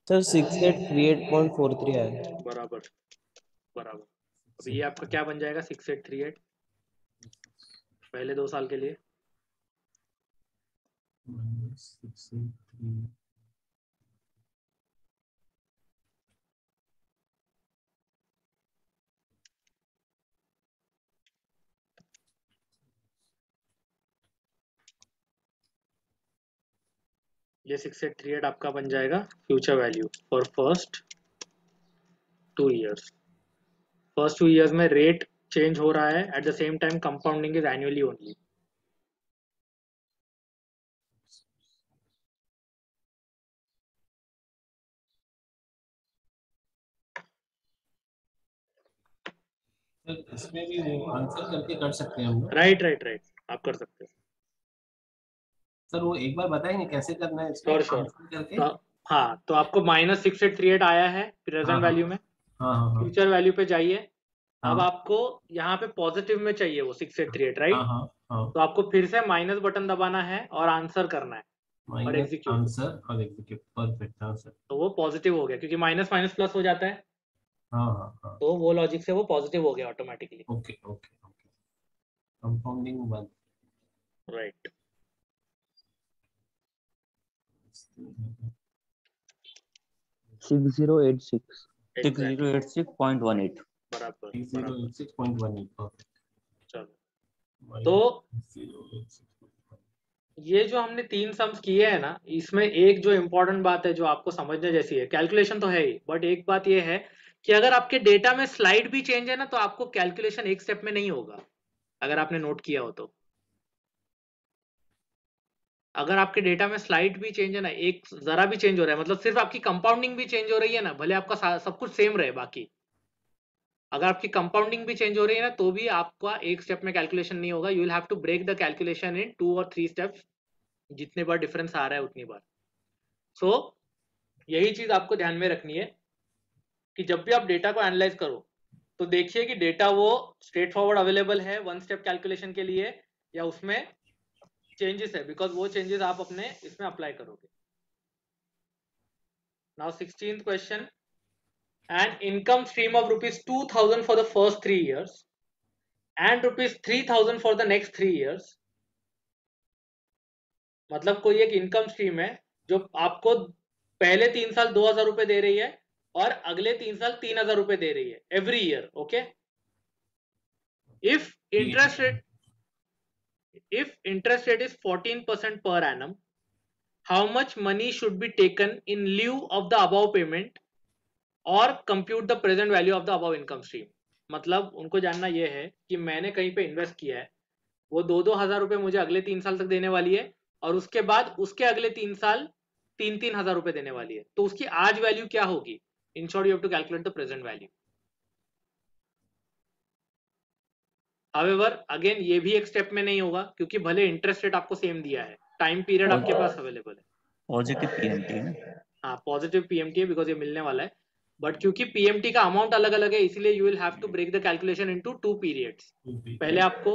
सर 6838.43 आया. बराबर बराबर. अब ये आपका क्या बन जाएगा, 6838 पहले 2 साल के लिए. ये 6838 आपका बन जाएगा future value for first 2 years. First 2 years में रेट चेंज हो रहा है, eight the same time compounding is annually only. इसमें भी वो आंसर करके कर सकते हैं हम लोग. राइट आप कर सकते हो. सर वो एक बार बताएंगे कैसे करना है इसको. Sure. आंसर करके. तो हाँ, तो आपको -6838 आया है प्रेजेंट हाँ. वैल्यू में. हाँ. फ्यूचर वैल्यू पे जाइए. अब हाँ. आपको यहाँ पे पॉजिटिव में चाहिए वो 6838, राइट. हाँ. तो आपको फिर से माइनस बटन दबाना है और आंसर करना है और माइनस एग्जीक्यूट. आंसर और एग्जीक्यूट. Perfect answer. तो वो पॉजिटिव हो गया क्योंकि माइनस माइनस प्लस हो जाता है. हाँ. तो वो लॉजिक से वो पॉजिटिव हो गया automatically. Okay. Compounding 1. Right. Six 6086. 6086.18. बराबर. 6086.18. परफेक्ट. चलो, तो ये जो हमने 3 सम्स किए हैं ना, इसमें एक जो इम्पोर्टेंट बात है जो आपको समझने जैसी है, कैलकुलेशन तो है ही, बट एक बात ये है कि अगर आपके डेटा में स्लाइड भी चेंज है ना, तो आपको कैलकुलेशन एक स्टेप में नहीं होगा. अगर आपने नोट किया हो तो, अगर आपके डेटा में स्लाइड भी चेंज है ना, एक जरा भी चेंज हो रहा है, मतलब सिर्फ आपकी कंपाउंडिंग भी चेंज हो रही है ना, भले आपका सब कुछ सेम रहे, बाकी अगर आपकी कंपाउंडिंग भी चेंज हो रही है ना तो भी आपका एक स्टेप में कैलकुलेशन नहीं होगा, you will have to break the calculation in 2 और 3 स्टेप्स, जितने बार डिफरेंस आ रहा है उतनी बार। सो यही चीज आपको ध्यान में रखनी है कि जब भी आप डेटा को एनालाइज करो तो देखिए कि डेटा वो स्ट्रेट फॉरवर्ड अवेलेबल है वन स्टेप कैलकुलेशन के लिए या उसमें चेंजेस है, बिकॉज वो चेंजेस आप अपने इसमें अप्लाई करोगे। Now 16th question, an income stream of rupees 2000 for the first 3 years and rupees 3000 for the next 3 years। मतलब कोई एक इनकम स्ट्रीम है जो आपको पहले 3 साल 2000 रुपए दे रही है और अगले 3 साल 3000 रुपए दे रही है every year. Okay, if interest rate is 14% per annum, how much money should be taken in lieu of the above payment और compute the present value of the above income stream. मतलब उनको जानना यह है कि मैंने कहीं पे इन्वेस्ट किया है, वो 2-2 हजार रुपए मुझे अगले 3 साल तक देने वाली है और उसके बाद उसके अगले 3 साल 3-3 हजार रुपए देने वाली है, तो उसकी आज वैल्यू क्या होगी? In short you have to calculate the present value. However again ये भी एक स्टेप में नहीं होगा क्योंकि भले इंटरेस्ट रेट आपको सेम दिया है, टाइम पीरियड आपके पास अवेलेबल है। पॉजिटिव पीएमटी है ना? हाँ पॉजिटिव पीएमटी है बिकॉज ये मिलने वाला है, बट क्योंकि पीएमटी का अमाउंट अलग अलग है इसलिए you will have to break the calculation into 2 periods. पहले आपको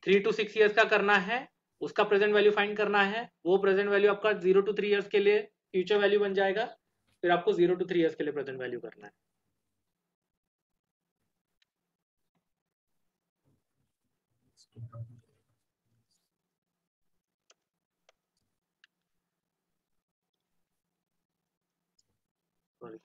3 to 6 ईयर्स का करना है, उसका प्रेजेंट वैल्यू फाइंड करना है, वो प्रेजेंट वैल्यू आपका 0 to 3 ईयर्स के लिए फ्यूचर वैल्यू बन जाएगा, फिर आपको 0 to 3 ईयर्स के लिए प्रेजेंट वैल्यू करना है। Sorry.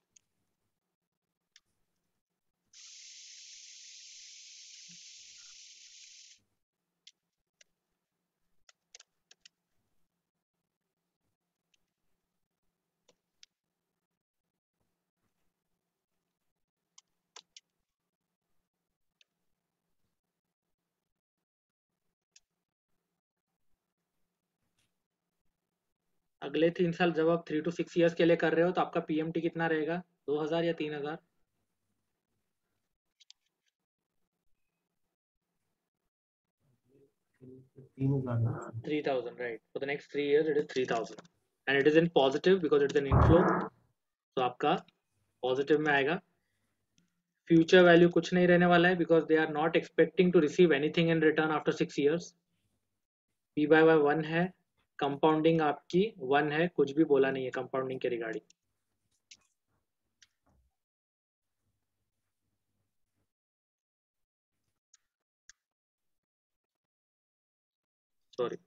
अगले 3 साल जब आप 3 to 6 ईयर्स के लिए कर रहे हो तो आपका पीएमटी कितना रहेगा? 2000 या 3000? 3000, right? For the next 3 years it is 3000 and it is in positive because it is an inflow, तो आपका पॉजिटिव में आएगा। फ्यूचर वैल्यू कुछ नहीं रहने वाला है because they are not expecting to receive anything in return after 6 years. P by Y 1 है, कंपाउंडिंग आपकी 1 है, कुछ भी बोला नहीं है कंपाउंडिंग के रिगार्डिंग। सॉरी,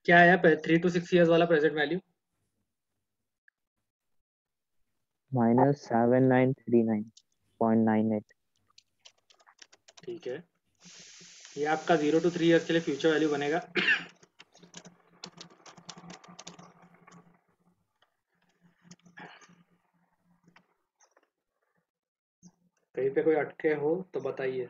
क्या है 3 to 6 ईयर्स वाला प्रेजेंट वैल्यू? -7939.98। ठीक है, ये आपका 0 to 3 ईयर्स के लिए फ्यूचर वैल्यू बनेगा। कहीं पे कोई अटके हो तो बताइए।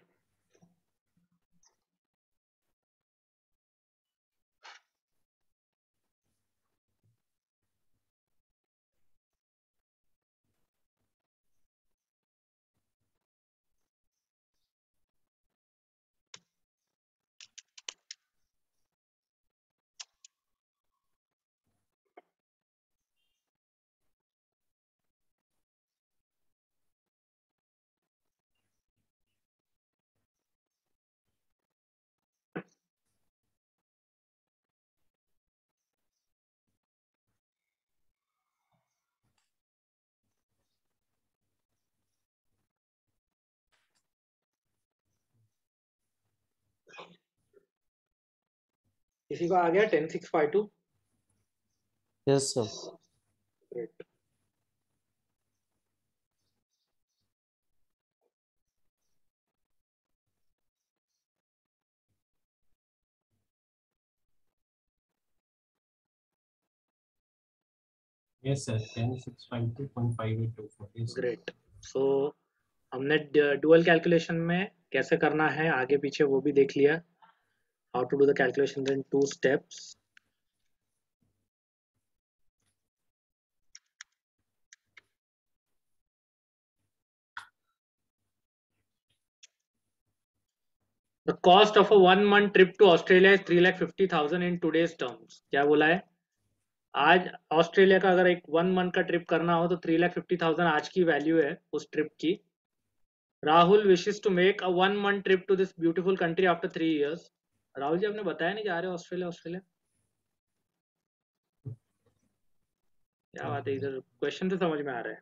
किसी को आ गया 10652? Yes sir. Great. Yes, sir. 10,652.5824. Yes, sir. Great. So हमने डुअल कैलकुलेशन में कैसे करना है आगे पीछे वो भी देख लिया। How to do the calculation in 2 steps. The cost of a 1 month trip to Australia is 3,50,000 in today's terms. क्या बोला है? आज ऑस्ट्रेलिया का अगर एक 1 month का ट्रिप करना हो तो 3,50,000 आज की वैल्यू है उस ट्रिप की। Rahul wishes to make a 1 month trip to this beautiful country after 3 years। Rahul ji आपने बताया नहीं जा रहे हो ऑस्ट्रेलिया? ऑस्ट्रेलिया क्या बात है, इधर क्वेश्चन तो समझ में आ रहा है।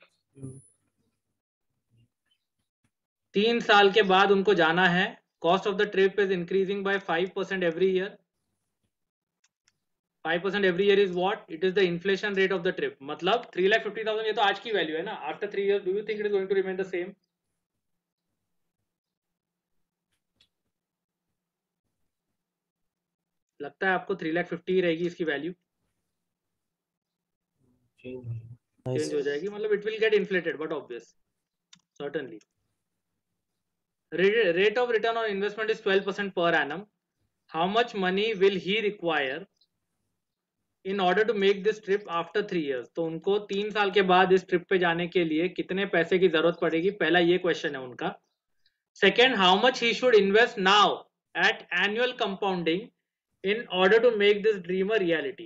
3 साल के बाद उनको जाना है। Cost of the trip is increasing by 5% every year. 5% every year is what? It is the inflation rate of the trip. मतलब 3,50,000 ये तो आज की वैल्यू है ना। After 3 years do you think it is going to remain the same? लगता है आपको 3,50,000 ही रहेगी इसकी वैल्यू? चेंज हो जाएगी मतलब it will get inflated but obvious certainly. Rate of return on investment is 12% per annum. How much money will he require in order to make this trip after 3 years? तो उनको 3 साल के बाद इस trip पे जाने के लिए कितने पैसे की जरूरत पड़ेगी, पहला ये क्वेश्चन है उनका। Second, how much he should invest now at annual compounding in order to make this dream a reality.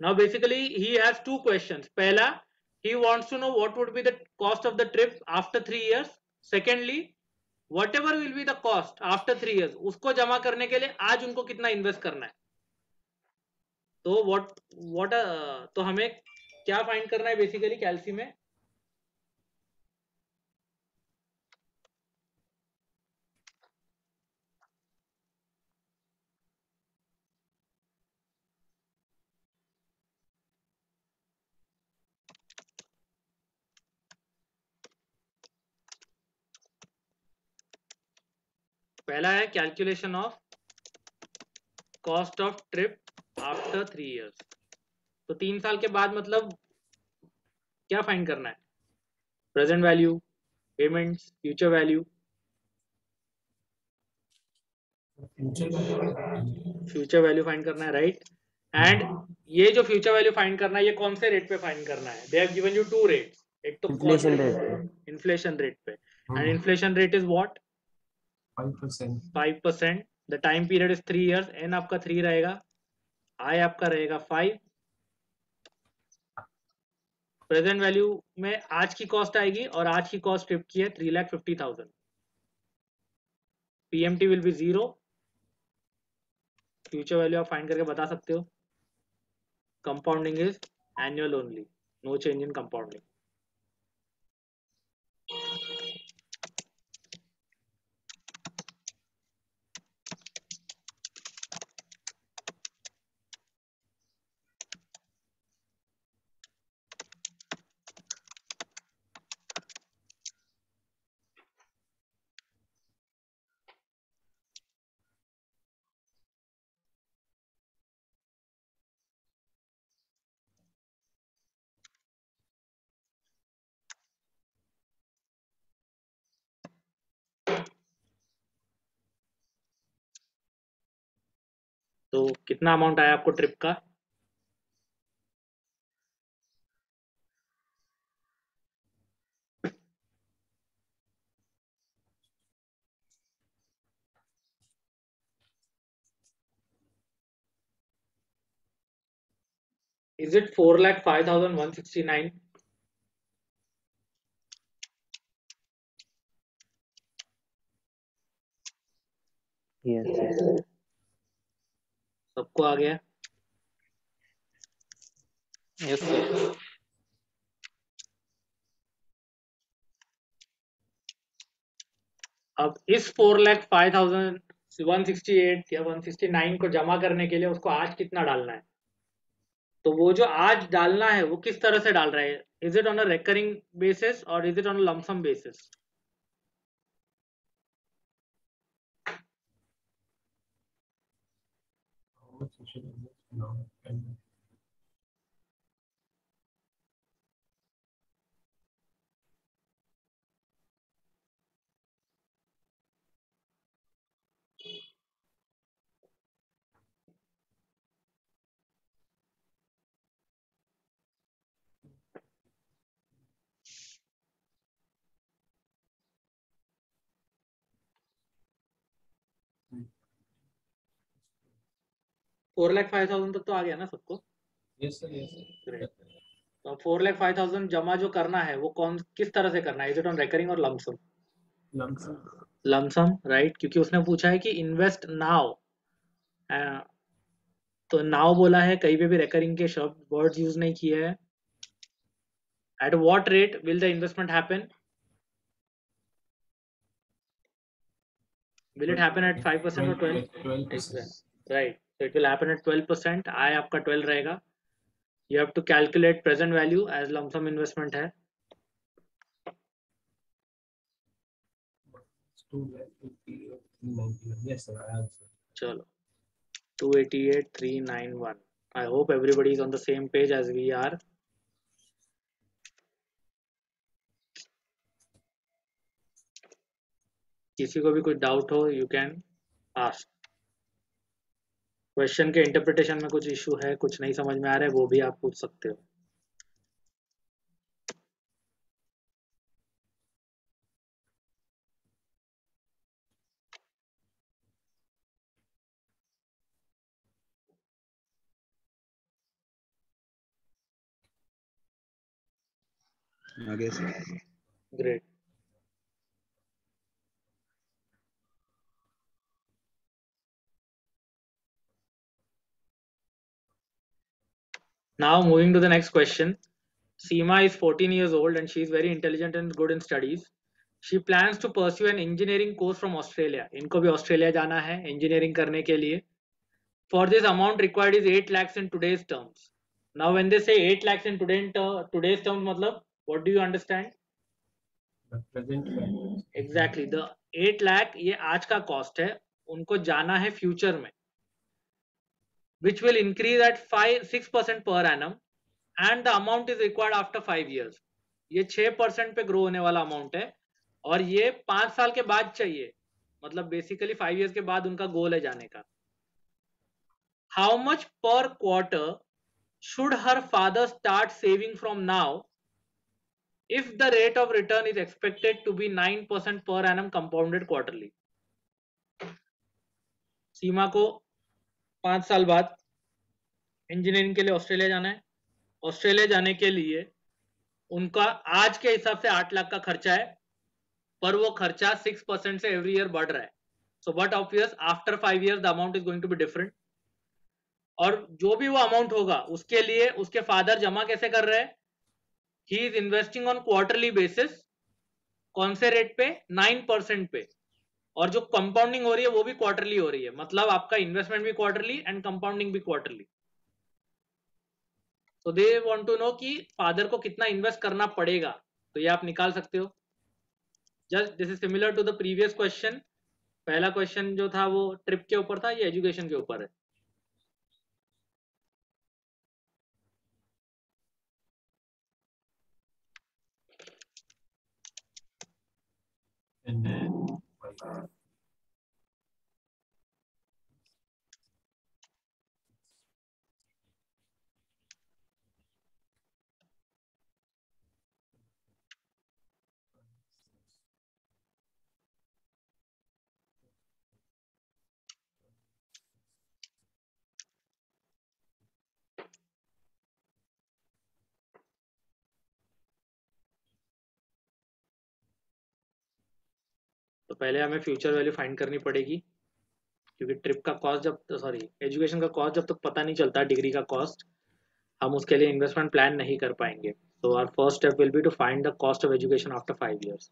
Now basically he has 2 questions. पहला, he wants to know what would be the cost of the trip after 3 years. Secondly, whatever will be the cost after 3 years, उसको जमा करने के लिए आज उनको कितना invest करना है। तो what तो हमें क्या फाइंड करना है बेसिकली कैल्सी में? पहला है calculation of cost of trip after 3 years। तो 3 साल के बाद मतलब क्या फाइंड करना है? Present value, payments, future value. Future value find करना है, राइट। एंड ये जो फ्यूचर वैल्यू फाइंड करना है ये कौन से रेट पे फाइंड करना है? They have given you 2 rates. एक तो इन्फ्लेशन रेट पे। इन्फ्लेशन रेट पे। And inflation rate is what? 5%. 5%। The time period is 3 years। N आपका 3 रहेगा, आई आपका रहेगा 5। प्रेजेंट वैल्यू में आज की कॉस्ट आएगी और आज की कॉस्ट ट्रिप की है 3,50,000। PMT will be 0। Future value आप फाइंड करके बता सकते हो। Compounding is annual only, no change in compounding. कितना अमाउंट आया आपको ट्रिप का? Is it 4,05,169? Yes, yes. सबको आ गया? Yes sir. अब इस 4,05,168 या 169 को जमा करने के लिए उसको आज कितना डालना है? तो वो जो आज डालना है वो किस तरह से डाल रहा है? Is it on a recurring basis और is it on a lump sum basis? How much you should invest now and 4,05,000 तक तो आ गया ना सबको? yes sir, yes sir. Great. तो 4,05,000 जमा जो करना है वो किस तरह से करना है? इज इट ऑन रेकरिंग और lump sum? Lump sum. Lump sum, right, क्योंकि उसने पूछा है कि इन्वेस्ट नाउ, तो नाउ बोला है, कहीं पे भी रेकरिंग के शब्द वर्ड्स यूज नहीं किए हैं। At what rate will the investment happen? Will it happen at 5% और 12%? Right, so it will happen at 12%. आय आपका 12 रहेगा। You have to calculate present value as lump sum investment है। 288,391. Yes sir, I answer. चलो 288,391. I hope everybody is on the same page as we are. किसी को भी कोई doubt हो you can ask. Question के इंटरप्रिटेशन में कुछ इशू है, कुछ नहीं समझ में आ रहा है, वो भी आप पूछ सकते हो। आगे sir. Great. Now moving to the next question. Seema is 14 years old and she is very intelligent and good in studies. She plans to pursue an engineering course from Australia. इनको भी ऑस्ट्रेलिया जाना है engineering करने के लिए। For this amount required is 8 lakhs in today's terms. Now when they say 8 lakhs in today's terms, मतलब what do you understand? The present value. Exactly, the 8 lakh ये आज का cost है, उनको जाना है future में, which will increase at 6% per annum and the amount is required after 5 years. ये 6% पे ग्रो होने वाला अमाउंट है और ये 5 साल के बाद चाहिए, मतलब बेसिकली 5 years के बाद उनका गोल है जाने का। How much per quarter should her father start saving from now if the rate of return is expected to be 9% per annum compounded quarterly? सीमा को 5 साल बाद इंजीनियरिंग के लिए ऑस्ट्रेलिया जाना है। ऑस्ट्रेलिया जाने के लिए उनका आज के हिसाब से 8 लाख का खर्चा है, पर वो खर्चा 6% से एवरी ईयर बढ़ रहा है। So but obvious after 5 years the amount is going to be different. और जो भी वो अमाउंट होगा उसके लिए उसके फादर जमा कैसे कर रहे हैं? He is investing on quarterly basis. कौन से रेट पे? 9% पे। और जो कंपाउंडिंग हो रही है वो भी क्वार्टरली हो रही है, मतलब आपका इन्वेस्टमेंट भी क्वार्टरली एंड कंपाउंडिंग भी क्वार्टरली। तो दे वांट टू नो कि फादर को कितना इन्वेस्ट करना पड़ेगा, तो ये आप निकाल सकते हो। Just this is similar to the previous question. पहला क्वेश्चन जो था वो ट्रिप के ऊपर था, ये एजुकेशन के ऊपर है। And तो पहले हमें फ्यूचर वैल्यू फाइंड करनी पड़ेगी, क्योंकि ट्रिप का कॉस्ट एजुकेशन का कॉस्ट जब तक पता नहीं चलता, डिग्री का कॉस्ट, हम उसके लिए इन्वेस्टमेंट प्लान नहीं कर पाएंगे. So our first step will be to find the cost of education after 5 years.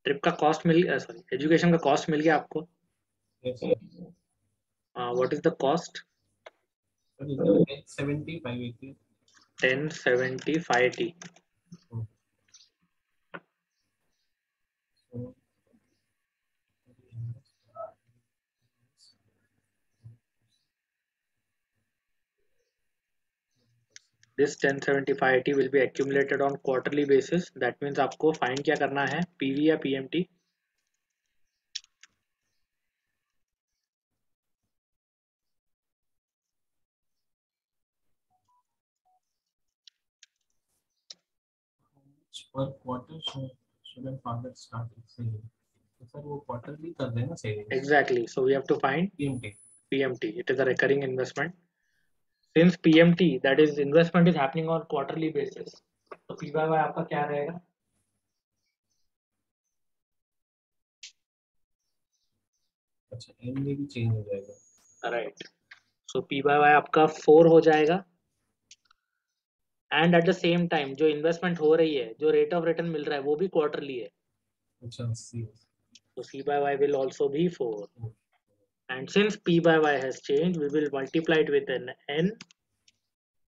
Trip का कॉस्ट मिल गया, सॉरी एजुकेशन का कॉस्ट मिल गया आपको. Yes, sir. What is the cost? Sir, is it 870, 580? 1070 580. So, This 1070 580 will be accumulated on quarterly basis. That means आपको find क्या करना है, PV या PMT? per quarter should have father started saving. तो sir वो quarterly कर देना savings. Exactly. So we have to find PMT. PMT. It is a recurring investment. Since PMT, that is investment, is happening on quarterly basis, तो P by Y आपका क्या रहेगा? अच्छा, M में भी change हो जाएगा. Right. So P by Y आपका 4 हो जाएगा. And eight the same time जो इन्वेस्टमेंट हो रही है, जो रेट ऑफ रिटर्न मिल रहा है, वो भी क्वार्टरली है. अच्छा, सी. So C by Y will also be 4. And since P by Y has changed, we will multiply it with an N,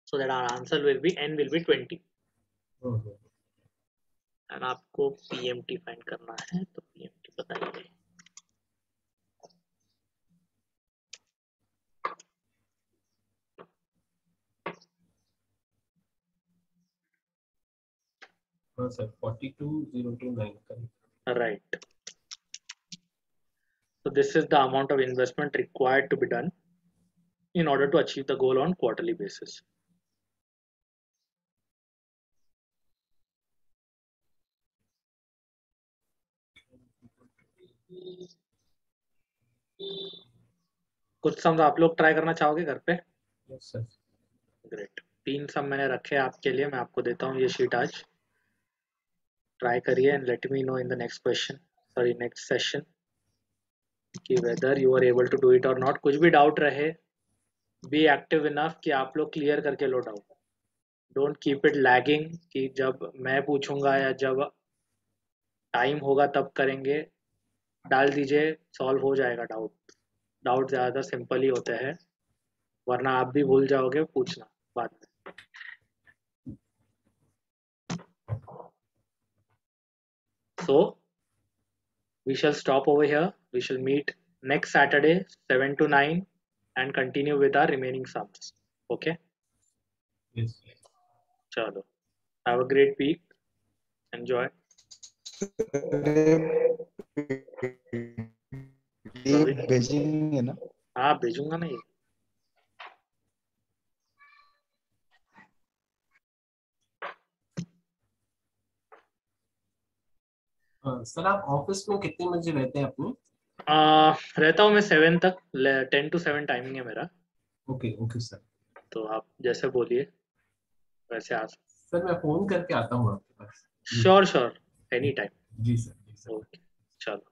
so that our answer will be N will be 20. And आपको PMT find करना है, तो PMT बताइए. हाँ sir, 42,029. Right. So this is the amount of investment required to be done in order to achieve the goal on quarterly basis. कुछ सम आप लोग try करना चाहोगे घर पे? Yes sir. ग्रेट. 3 सम मैंने रखे हैं आपके लिए, मैं आपको देता हूँ ये शीट आज. ट्राई करिए and let me know in the next question, sorry next session, कि whether you are able to do it और नॉट. कुछ भी डाउट रहे, बी एक्टिव इनफ कि आप लोग क्लियर करके लो doubt. Don't keep it lagging कि जब मैं पूछूंगा या जब टाइम होगा तब करेंगे. डाल दीजिए, सॉल्व हो जाएगा डाउट. डाउट ज़्यादा सिंपल ही होते हैं, वरना आप भी भूल जाओगे पूछना बाद में. So we shall stop over here. We shall meet next Saturday 7 to 9 and continue with our remaining sums. Okay? Yes. Chalo. Have a great week. Enjoy. भेजेंगे ना? हाँ भेजूंगा ना ये. सर आप ऑफिस में कितने बजे रहते हैं अपने? रहता हूँ मैं 7 तक. 10 to 7 टाइमिंग है मेरा. Okay okay sir. तो आप जैसे बोलिए वैसे आ. सर मैं फोन करके आता हूँ आपके पास. Sure any time. जी सर. ओके चलो.